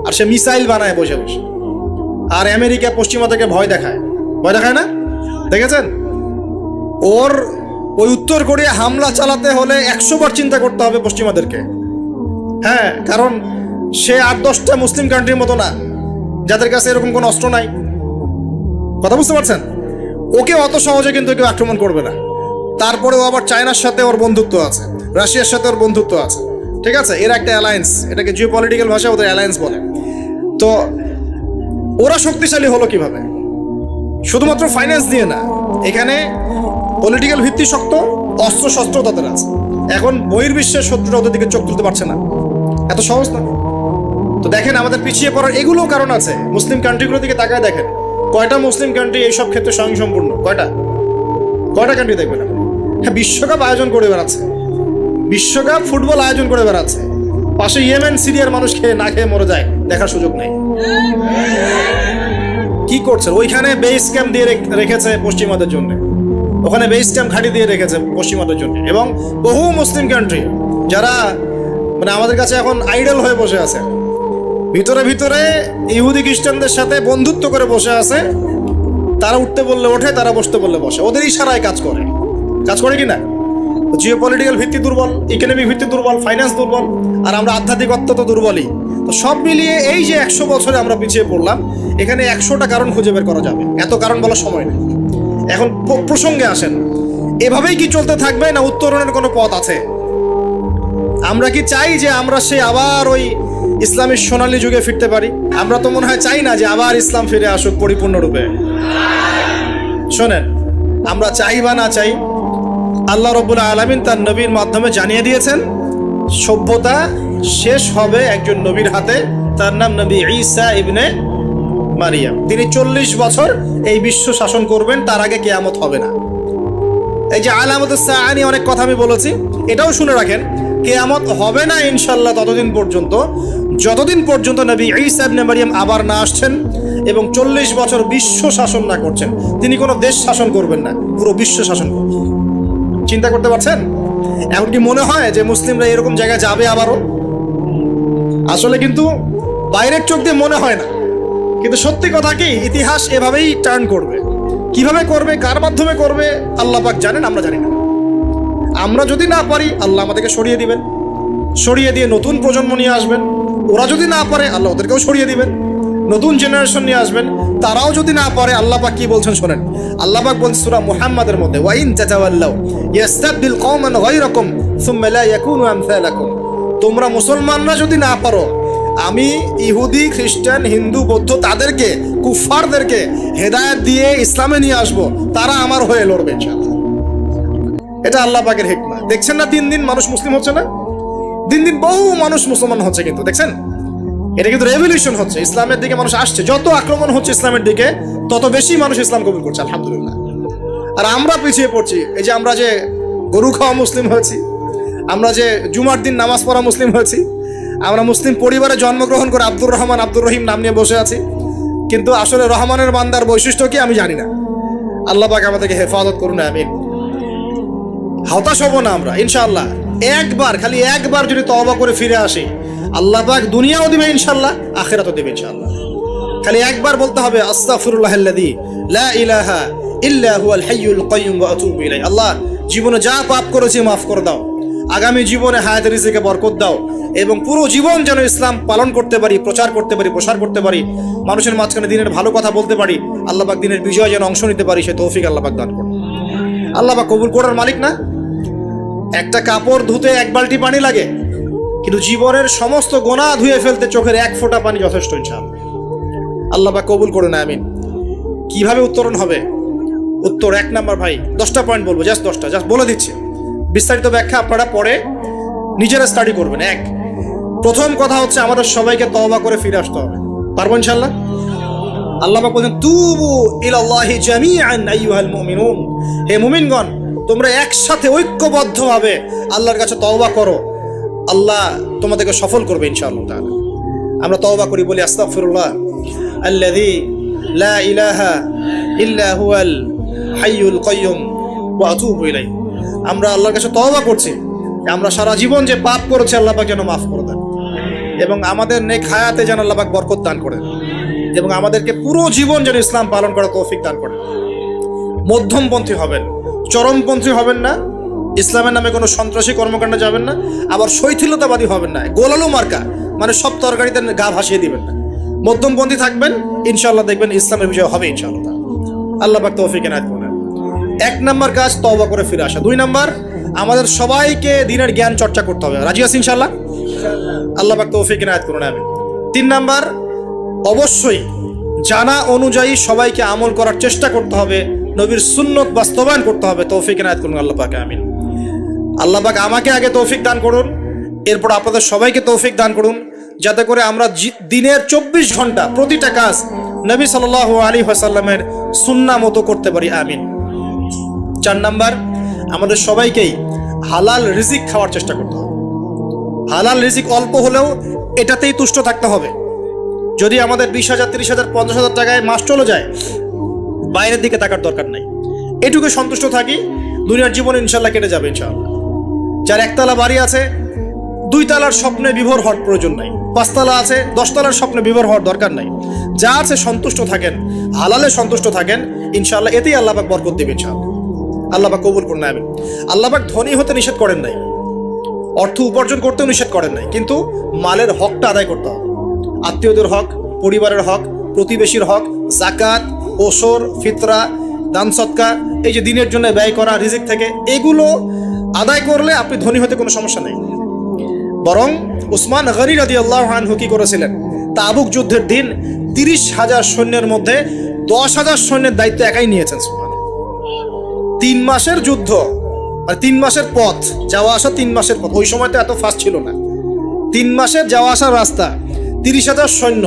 আর সে মিসাইল বানায় বসে বসে। আর আমেরিকা পশ্চিমা থেকে ভয় দেখায় না? দেখেছেন? ওর ওই উত্তর কোরিয়া হামলা চালাতে হলে 100 বার চিন্তা করতে হবে পশ্চিমাদেরকে। হ্যাঁ, কারণ সে 8-10টা মুসলিম কান্ট্রির মতো না যাদের কাছে এরকম কোনো অস্ত্র নাই। কথা বুঝতে পারছেন? ওকে অত সহজে কিন্তু কেউ আক্রমণ করবে না। তারপরেও আবার চায়নার সাথে ওর বন্ধুত্ব আছে, রাশিয়ার সাথে ওর বন্ধুত্ব আছে, ঠিক আছে? এরা একটা অ্যালায়েন্স, এটাকে জিও পলিটিক্যাল ভাষায় ওদের অ্যালায়েন্স বলে। তো ওরা শক্তিশালী হলো কিভাবে? শুধুমাত্র ফাইন্যান্স দিয়ে না, এখানে পলিটিক্যাল ভিত্তি শক্ত, অস্ত্র শস্ত্র তাদের আছে। এখন বহির্বিশ্বের শত্রুরা ওদের দিকে চোখ তুলতে পারছে না, এত সহজ না। তো দেখেন, আমাদের পিছিয়ে পড়ার এগুলো কারণ আছে। মুসলিম কান্ট্রিগুলোর দিকে তাকায় দেখেন, কয়টা মুসলিম কান্ট্রি এইসব ক্ষেত্রে স্বয়ংসম্পূর্ণ? কয়টা কান্ট্রি দেখবেন আপনি? হ্যাঁ, বিশ্বকাপ আয়োজন করে বেড়াচ্ছে, বিশ্বকাপ ফুটবল আয়োজন করে বেড়াচ্ছে, পাশে ইয়েমেন সিরিয়ার মানুষ খেয়ে না খেয়ে মরে যায়, দেখার সুযোগ নেই। কি করছে? ওইখানে বেস ক্যাম্প দিয়ে রেখেছে পশ্চিমাদের জন্য, ওখানে বেস ক্যাম্প ঘাঁটি দিয়ে রেখেছে পশ্চিমাদের জন্য। এবং বহু মুসলিম কান্ট্রি যারা মানে আমাদের কাছে এখন আইডল হয়ে বসে আছে, ভিতরে ভিতরে ইহুদি খ্রিস্টানদের সাথে বন্ধুত্ব করে বসে আছে। তারা উঠতে বললে ওঠে, তারা বসতে বললে বসে, ওদের ইশারায় কাজ করে কি না? জিও পলিটিক্যাল ভিত্তি দুর্বল, ইকোনমিক ভিত্তি দুর্বল, ফাইন্যান্স দুর্বল, আর আমরা আধ্যাত্মিকত্ব তো দুর্বলই। তো সব মিলিয়ে এই যে 100 বছরে আমরা পিছিয়ে পড়লাম, এখানে 100টা কারণ খুঁজে বের করা যাবে, এত কারণ বলার সময় নেই। এখন প্রসঙ্গে আসেন, এভাবেই কি চলতে থাকবে না উত্তরণের কোনো পথ আছে? আমরা কি চাই যে আমরা সে আবার ওই ইসলামের সোনালী যুগে ফিরতে পারি? আমরা তো মনে হয় চাই না যে আবার ইসলাম ফিরে আসুক পরিপূর্ণরূপে। শোনেন, আমরা চাই বা না চাই, আল্লাহ রাব্বুল আলামিন তার নবীর মাধ্যমে জানিয়ে দিয়েছেন সভ্যতা শেষ হবে একজন নবীর হাতে, তার নাম নবী ঈসা ইবনে মারিয়াম। তিনি 40 বছর এই বিশ্ব শাসন করবেন, তার আগে কিয়ামত হবে না। এই যে আলামাতুস সাআ নিয়ে অনেক কথা আমি বলেছি, এটাও শুনে রাখেন, কিয়ামত হবে না ইনশাআল্লাহ ততদিন পর্যন্ত যতদিন পর্যন্ত নবী ঈসা ইবনে মারিয়াম আবার না আসছেন এবং 40 বছর বিশ্ব শাসন না করছেন। তিনি কোনো দেশ শাসন করবেন না, পুরো বিশ্ব শাসন করবেন। চিন্তা করতে পারছেন? এখন কি মনে হয় যে মুসলিমরা এরকম জায়গায় যাবে আবারও? আসলে কিন্তু বাইরের চোখ দিয়ে মনে হয় না, কিন্তু সত্যি কথা কি, ইতিহাস এভাবেই টার্ন করবে। কিভাবে করবে, কার মাধ্যমে করবে আল্লাহ পাক জানেন, আমরা জানি না। আমরা যদি না পারি, আল্লাহ আমাদেরকে সরিয়ে দিবেন, সরিয়ে দিয়ে নতুন প্রজন্ম নিয়ে আসবেন। ওরা যদি না পারে, আল্লাহ ওদেরকেও সরিয়ে দিবেন, নতুন জেনারেশন নিয়ে আসবেন। তারাও যদি না পারে, আল্লাহ পাক কি বলছেন শোনেন। আল্লাহ পাক বলছেন সূরা মুহাম্মাদের মধ্যে, ওয়া ইন তাতাওয়াল্লাউ ইয়াস্তাবদিল কওমান গায়রাকুম সুম্মা লা ইয়াকুনু আমসালাকুম। তোমরা মুসলমানরা যদি না পারো, আমি ইহুদি, খ্রিস্টান, হিন্দু, বৌদ্ধ তাদেরকে, কুফফারদেরকে হেদায়েত দিয়ে ইসলামে নিয়ে আসবো, তারা আমার হয়ে লড়বে ইনশাআল্লাহ। এটা আল্লাহ পাকের হিকমত। দেখছেন না, দিন দিন মানুষ মুসলিম হচ্ছে না? দিন দিন বহু মানুষ মুসলমান হচ্ছে, কিন্তু দেখছেন এটা কিন্তু রেভলিউশন হচ্ছে, ইসলামের দিকে মানুষ আসছে। যত আক্রমণ হচ্ছে ইসলামের দিকে, তত বেশি মানুষ ইসলাম কবুল করছে, আলহামদুলিল্লাহ। আর আমরা পিছিয়ে পড়ছি। এই যে আমরা যে গরু খাওয়া মুসলিম হয়েছি, আমরা যে জুমার দিন নামাজ পড়া মুসলিম হয়েছি, আমরা মুসলিম পরিবারে জন্মগ্রহণ করে আব্দুর রহমান, আব্দুর রহিম নাম নিয়ে বসে আছি, কিন্তু আসলে রহমানের বান্দার বৈশিষ্ট্য কি আমি জানি না। আল্লাহ পাক আমাদেরকে হেফাজত করুন, আমিন। হতাশ হব না আমরা ইনশাআল্লাহ। একবার, খালি একবার যদি তওবা করে ফিরে আসি, আল্লাহ পাক দুনিয়াও দিবে ইনশাআল্লাহ, আখিরাতও দিবে ইনশাআল্লাহ। খালি একবার বলতে হবে, আস্তাগফিরুল্লাহাল্লাযী লা ইলাহা ইল্লা হুয়াল হাইয়ুল কাইয়্যুম ওয়া আতুবু ইলাইহি। আল্লাহ, জীবনে যা পাপ করেছি মাফ করে দাও, আগামী জীবনে হায়াতে রিজিকে বরকত দাও, এবং পুরো জীবন যেন ইসলাম পালন করতে পারি, প্রচার করতে পারি, প্রসার করতে পারি, মানুষের মাঝখানে দিনের ভালো কথা বলতে পারি, আল্লাহ পাক দিনের বিজয় যেন অংশ নিতে পারি, সে তৌফিক আল্লাহ পাক দান করুন। আল্লাহ পাক কবুল করার মালিক না? একটা কাপড় ধুতে 1 বালতি পানি লাগে, কিন্তু জীবনের সমস্ত গোনাহ ধুয়ে ফেলতে চোখের 1 ফোঁটা পানি যথেষ্ট ইনশাআল্লাহ। আল্লাহ পাক কবুল করুন, আমিন। কিভাবে উত্তরণ হবে? উত্তর 1 নাম্বার, ভাই 10টা পয়েন্ট বলবো, জাস্ট 10টা, জাস্ট বলে দিচ্ছি। বিস্তারিত ব্যাখ্যা আপনারা পরে নিজেরা স্টাডি করবেন। প্রথম কথা হচ্ছে, আমাদের সবাইকে তওবা করে ফিরে আসতে হবে। পারবো ইনশাআল্লাহ? আল্লাহ পাক বলেন, তুবু ইলাল্লাহি জামিআন আইয়ুহাল মুমিনুন। হে মুমিনগণ, তোমরা একসাথে ঐক্যবদ্ধভাবে আল্লাহর কাছে তওবা করো, আল্লাহ তোমাদেরকে সফল করবে ইনশাআল্লাহ তাআলা। আমরা তওবা করি, বলি আস্তাগফিরুল্লাহ আল্লাযী লা ইলাহা ইল্লা হুয়াল হাইয়ুল কাইয়্যুম ওয়া আতুবু ইলাইহি। আমরা আল্লাহর কাছে তওবা করছি, আমরা সারা জীবন যে পাপ করেছি আল্লাহ পাক যেন মাফ করে দেন, এবং আমাদের নেক হায়াতে যেন আল্লাহ পাক বরকত দান করেন, এবং আমাদেরকে পুরো জীবন যেন ইসলাম পালন করার তৌফিক দান করেন। মধ্যমপন্থী হবেন, চরমপন্থী হবেন না, ইসলামের নামে কোনো সন্ত্রাসী কর্মকাণ্ডে যাবেন না, আবার শৈথিলতাবাদী হবেন না, গোলালু মার্কা মানে সব তরকারিতে গা ভাসিয়ে দিবেন না। মধ্যমপন্থী থাকবেন, ইনশাআল্লাহ দেখবেন ইসলামের বিজয় হবে ইনশাআল্লাহ। আল্লাহ পাক তৌফিক এনায়েত করেন। 1 নম্বর কাজ তওবা করে ফিরে আসা। 2 নম্বর, আমাদের সবাইকে দিনের জ্ঞান চর্চা করতে হবে। রাজি আছি ইনশাআল্লাহ? আল্লাহ পাক তৌফিক এনায়েত করুন, আমিন। 3 নম্বর, অবশ্যই জানা অনুযায়ী সবাইকে আমল করার চেষ্টা করতে হবে, নবীর সুন্নত বাস্তবায়ন করতে হবে। তৌফিক এনায়েত করুন আল্লাহ পাক, আমিন। আল্লাহ পাক আমাকে আগে তৌফিক দান করুন, এরপর আপনাদের সবাইকে তৌফিক দান করুন, যাতে করে আমরা দিনের 24 ঘন্টা প্রতিটা কাজ নবী সাল্লাল্লাহু আলাইহি ওয়াসাল্লামের সুন্নাহ মতো করতে পারি, আমিন। 4 নম্বর, আমাদের সবাইকেই হালাল রিজিক খাওয়ার চেষ্টা করতে হবে। হালাল রিজিক অল্প হলেও এটাতেই তুষ্ট থাকতে হবে। যদি আমাদের 20,000, 30,000, 50,000 টাকায় মাস চলে যায়, বাইরের দিকে তাকার দরকার নাই, এটুকু সন্তুষ্ট থাকি, দুনিয়ার জীবন ইনশাল্লাহ কেটে যাবে ইনশাআল্লাহ। যার 1 তলা বাড়ি আছে, 2 তলার স্বপ্নে বিভোর হওয়ার প্রয়োজন নাই, 5 তলা আছে, 10 তলার স্বপ্নে বিভোর হওয়ার দরকার নাই। যা আছে সন্তুষ্ট থাকেন, হালালে সন্তুষ্ট থাকেন, ইনশাআল্লাহ এতেই আল্লাহ পাক বরকত দেবে ইনশাআল্লাহ। আল্লাহ পাক কবুল করুন, আমিন। আল্লাহ পাক ধনী হতে নিষেধ করেন নাই, অর্থ উপার্জন করতেও নিষেধ করেন নাই, কিন্তু মালের হকটা আদায় করতে হবে। আত্মীয়দের হক, পরিবারের হক, প্রতিবেশীর হক, যাকাত, ওসর, ফিতরা, দান সদকা, এই যে দিনের জন্য ব্যয় করা রিজিক থেকে, এগুলো আদায় করলে আপনি ধনী হতে কোনো সমস্যা নেই। বরং উসমান গনি রাদিয়াল্লাহু আনহু কি করেছিলেন? তাবুক যুদ্ধের দিন 30,000 সৈন্যের মধ্যে 10,000 সৈন্যের দায়িত্ব একাই নিয়েছেন। 3 মাসের যুদ্ধ, মানে 3 মাসের পথ, যাওয়া আসা 3 মাসের পথ, ওই সময় তো এত ফাস্ট ছিল না। 3 মাসের যাওয়া আসার রাস্তা, 30,000 সৈন্য,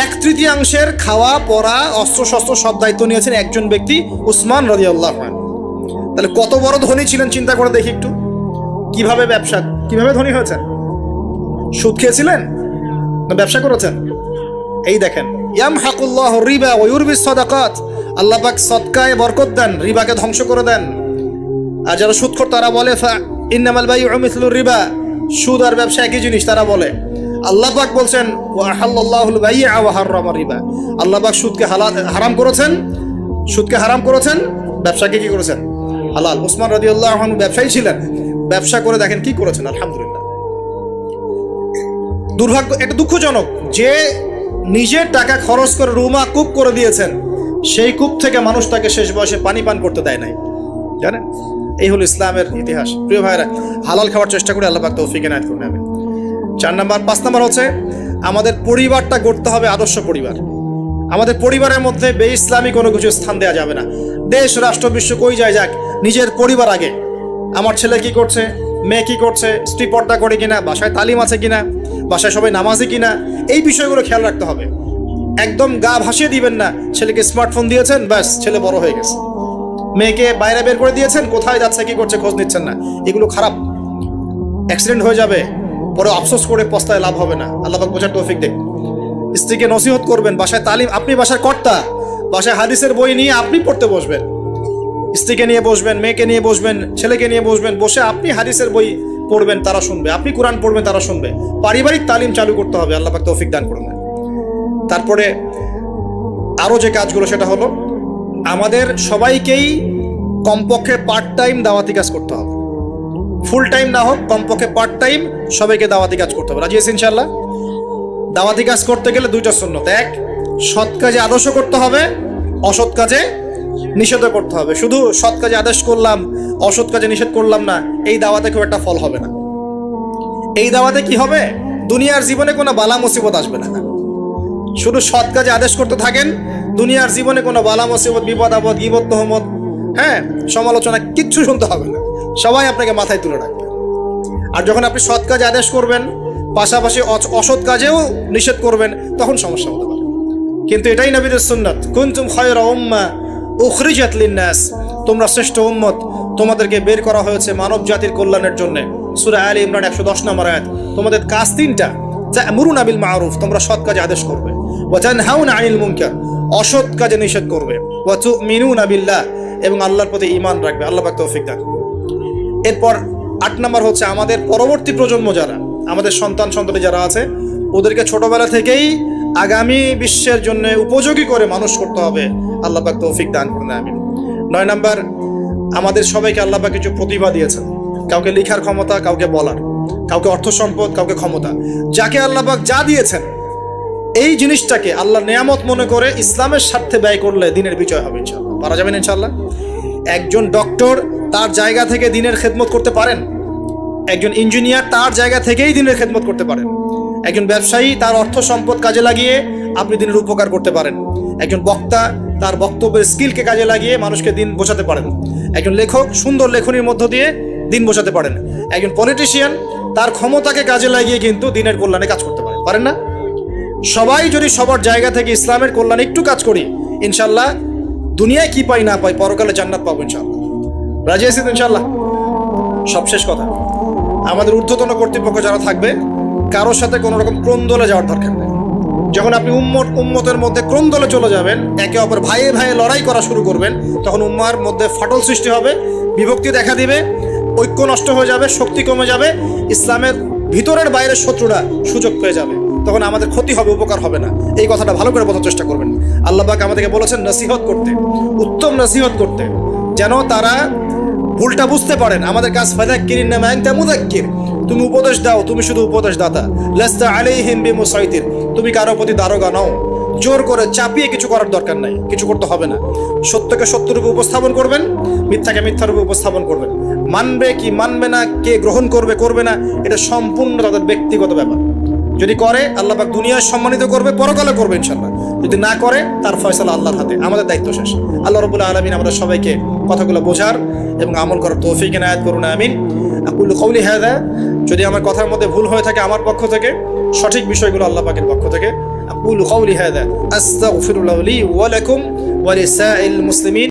1/3 খাওয়া পরা অস্ত্রশস্ত্র সব দায়িত্ব নিয়েছেন একজন ব্যক্তি, উসমান রাদিয়াল্লাহু আনহু। তাহলে কত বড় ধনী ছিলেন চিন্তা করে দেখি একটু। কিভাবে ধনী হয়েছেন? সুদ খেয়েছিলেন না ব্যবসা করেছেন? এই দেখেন, ইয়ামহাকুল্লাহু রিবা ওয়া ইউরবিস সাদাকাত, আল্লাহ পাক সদকায় বরকত দেন, রিবাকে ধ্বংস করে দেন। আর যারা সুদখোর তারা বলে ইন্নামাল বাইউ মিসলুর রিবা, সুদ আর ব্যবসা একই জিনিস, তারা বলে। আল্লাহ পাক বলছেন ওয়া আহাল্লাল্লাহুল বাই'a ওয়া হাররামা রিবা, আল্লাহ পাক সুদকে হারাম করেছেন, ব্যবসাকে কি করেছেন? হালাল। উসমান রাদিয়াল্লাহু আনহু ব্যবসায়ী ছিলেন, ব্যবসা করে দেখেন কি করেছেন, আলহামদুলিল্লাহ। দুর্ভাগ্য, এটা দুঃখজনক যে নিজের টাকা খরচ করে রুমা কূপ করে দিয়েছেন, সেই কূপ থেকে মানুষ তাকে শেষ বয়সে পানি পান করতে দেয় নাই, জানেন? এই হলো ইসলামের ইতিহাস। প্রিয় ভাইরা, হালাল খাওয়ার চেষ্টা করে আল্লাহ পাক তৌফিক এনায়েত করুন, আমিন। 4 নম্বর, 5 নম্বর হচ্ছে আমাদের পরিবারটা গড়তে হবে আদর্শ পরিবার। আমাদের পরিবারের মধ্যে বে-ইসলামী কোনো কিছু স্থান দেওয়া যাবে না। দেশ, রাষ্ট্র, বিশ্ব কই যায় যাক, নিজের পরিবার আগে। আমার ছেলে কি করছে, মেয়ে কি করছে, স্ত্রী পর্দা করে কিনা, বাসায় তালিম আছে কিনা, বাসায় সবাই নামাজি কিনা, এই বিষয়গুলো খেয়াল রাখতে হবে। একদম গা ভাসিয়ে দিবেন না, ছেলেকে স্মার্টফোন দিয়েছেন, ব্যাস ছেলে বড় হয়ে গেছে। মেয়েকে বাইরে বের করে দিয়েছেন, কোথায় যাচ্ছে কি করছে খোঁজ নিচ্ছেন না, এগুলো খারাপ। অ্যাক্সিডেন্ট হয়ে যাবে, পরে আফসোস করে পস্তায় লাভ হবে না। আল্লাহ পাক বোঝার তৌফিক দেন। স্ত্রীকে নসিহত করবেন, বাসায় তালিম, আপনি বাসার কর্তা, বাসায় হাদিসের বই নিয়ে আপনি পড়তে বসবেন, স্ত্রীকে নিয়ে বসবেন, মেয়েকে নিয়ে বসবেন, ছেলেকে নিয়ে বসবেন, বসে আপনি হাদিসের বই পড়বেন, তারা শুনবে, আপনি কোরআন পড়বেন, তারা শুনবে। পারিবারিক তালিম চালু করতে হবে, আল্লাহ পাক তৌফিক দান করবেন। তারপরে আরো যে কাজগুলো, সেটা হলো আমাদের সবাইকেই কমপক্ষে পার্ট টাইম দাওয়াতি কাজ করতে হবে। ফুল টাইম না হোক, কমপক্ষে পার্ট টাইম সবাইকে দাওয়াতি কাজ করতে হবে। রাজি আছেন ইনশাআল্লাহ? দাওয়াতি কাজ করতে গেলে 2টা সুন্নত। 1, সৎ কাজে আদর্শ করতে হবে, অসৎ কাজে নিষেধ করতে হবে। শুধু সৎ কাজে আদেশ করলাম, অসৎ কাজে নিষেধ করলাম না, এই দাওয়াতে খুব একটা ফল হবে না। এই দাওয়াতে কি হবে? দুনিয়ার জীবনে কোনো বালা মুসিবত আসবে না। শুধু সৎ কাজে আদেশ করতে থাকেন, দুনিয়ার জীবনে কোনো বালা মুসিবত, বিপদ আপদ, গীবত, তহমত, সমালোচনা কিচ্ছু শুনতে হবে না, সবাই আপনাকে মাথায় তুলে রাখবে। আর যখন আপনি সৎ কাজে আদেশ করবেন, পাশাপাশি অসৎ কাজেও নিষেধ করবেন, তখন সমস্যা হতে পারে। কিন্তু এটাই নবীদের সুন্নাত, কুনতুম খায়রা উম্মাহ উখরিজাত লিন-নাস, তোমরা শ্রেষ্ঠ উম্মত, তোমাদেরকে বের করা হয়েছে মানব জাতির কল্যাণের জন্য। সূরা আলে ইমরান 110 নম্বর আয়াত। তোমাদের কাজ 3টা, তা'মুরুনা বিল মা'রুফ, তোমরা সৎ কাজে আদেশ করবে, ওয়া তানহাউনা আনিল মুনকার, অসৎ কাজে নিষেধ করবে, ওয়া তুমিনুনা বিল্লাহ, এবং আল্লাহর প্রতি ঈমান রাখবে। আল্লাহ পাক তৌফিক দান। এরপর 8 নম্বর হচ্ছে আমাদের পরবর্তী প্রজন্ম যারা, আমাদের সন্তান-সন্ততি যারা আছে, ওদেরকে ছোটবেলা থেকেই আগামী বিশ্বের জন্য উপযোগী করে মানুষ করতে হবে। আল্লাহ পাক তৌফিক দান করুন, আমিন। 9 নম্বর, আমাদের সবাইকে আল্লাহ পাক কিছু প্রতিভা দিয়েছেন, কাউকে লেখার ক্ষমতা, কাউকে বলার, কাউকে অর্থ সম্পদ, কাউকে ক্ষমতা। যাকে আল্লাহ পাক যা দিয়েছেন এই জিনিসটাকে আল্লাহ নিয়ামত মনে করে ইসলামের স্বার্থে ব্যয় করলে দিনের বিজয় হবে ইনশাআল্লাহ। পারা যাবেন ইনশাআল্লাহ। একজন ডক্টর তার জায়গা থেকে দিনের খেদমত করতে পারেন, একজন ইঞ্জিনিয়ার তার জায়গা থেকেই দিনের খেদমত করতে পারেন, একজন ব্যবসায়ী তার অর্থ সম্পদ কাজে লাগিয়ে আপনি দিনের উপকার করতে পারেন, একজন বক্তা তার বক্তব্যের স্কিলকে কাজে লাগিয়ে মানুষকে দিন বোঝাতে পারেন, একজন লেখক সুন্দর লেখনীর মধ্য দিয়ে দিন বোঝাতে পারেন, একজন পলিটিশিয়ান তার ক্ষমতাকে কাজে লাগিয়ে কিন্তু দিনের কল্যাণে কাজ করতে পারেন। পারেন না? সবাই যদি সবার জায়গা থেকে ইসলামের কল্যাণে একটু কাজ করি, ইনশাল্লাহ দুনিয়ায় কি পাই না পাই পরকালে জান্নাত পাবো ইনশাল্লাহ। রাজি আছেন ইনশাল্লাহ? সবশেষ কথা, আমাদের ঊর্ধ্বতন কর্তৃপক্ষ যারা থাকবে, কারোর সাথে কোনো রকম ক্রন্দলে যাওয়ার দরকার নেই। যখন আপনি উম্মতের মধ্যে ক্রন্দলে চলে যাবেন, একে অপর ভাইয়ে ভাইয়ে লড়াই করা শুরু করবেন, তখন উম্মার মধ্যে ফাটল সৃষ্টি হবে, বিভক্তি দেখা দিবে, ঐক্য নষ্ট হয়ে যাবে, শক্তি কমে যাবে, ইসলামের ভিতরের বাইরের শত্রুরা সুযোগ পেয়ে যাবে, তখন আমাদের ক্ষতি হবে, উপকার হবে না। এই কথাটা ভালো করে বোঝার চেষ্টা করবেন। আল্লাহ পাক আমাদেরকে বলেছেন নসিহত করতে, উত্তম নসিহত করতে, যেন তারা ভুলটা বুঝতে পারেন। আমাদের কাজ ফাযাক্কিরিন নামা আনতা মুযাক্কির, তুমি উপদেশ দাও, তুমি শুধু উপদেশ দাতা। লাস্তা আলাইহিম বিমুসাইতির, তুমি কারো প্রতি দারোগা নও, জোর করে চাপিয়ে কিছু করার দরকার নাই, কিছু করতে হবে না। সত্যকে সত্যরূপে উপস্থাপন করবেন, মিথ্যাকে মিথ্যারূপে উপস্থাপন করবেন। মানবে কি মানবে না, কে গ্রহণ করবে করবে না, এটা সম্পূর্ণ তাদের ব্যক্তিগত ব্যাপার। যদি করে আল্লাহ পাক দুনিয়ায় সম্মানিত করবে, পরকালে করবে ইনশাআল্লাহ। যদি না করে তার ফয়সালা আল্লাহর হাতে, আমাদের দায়িত্ব শেষ। আল্লাহ রাব্বুল আলামিন আমাদের সবাইকে কথাগুলো বোঝার এবং আমল করার তৌফিক এনায়েত করুন, আমিন। আকুলু কওলি হাযা, যদি আমার কথার মধ্যে ভুল হয়ে থাকে আমার পক্ষ থেকে, সঠিক বিষয়গুলো আল্লাহ পাকের পক্ষ থেকে। আকুলু কওলি হাযা আস্তাগফিরুল্লাহ লি ওয়া লাকুম ওয়া লিসাইল মুসলিমিন।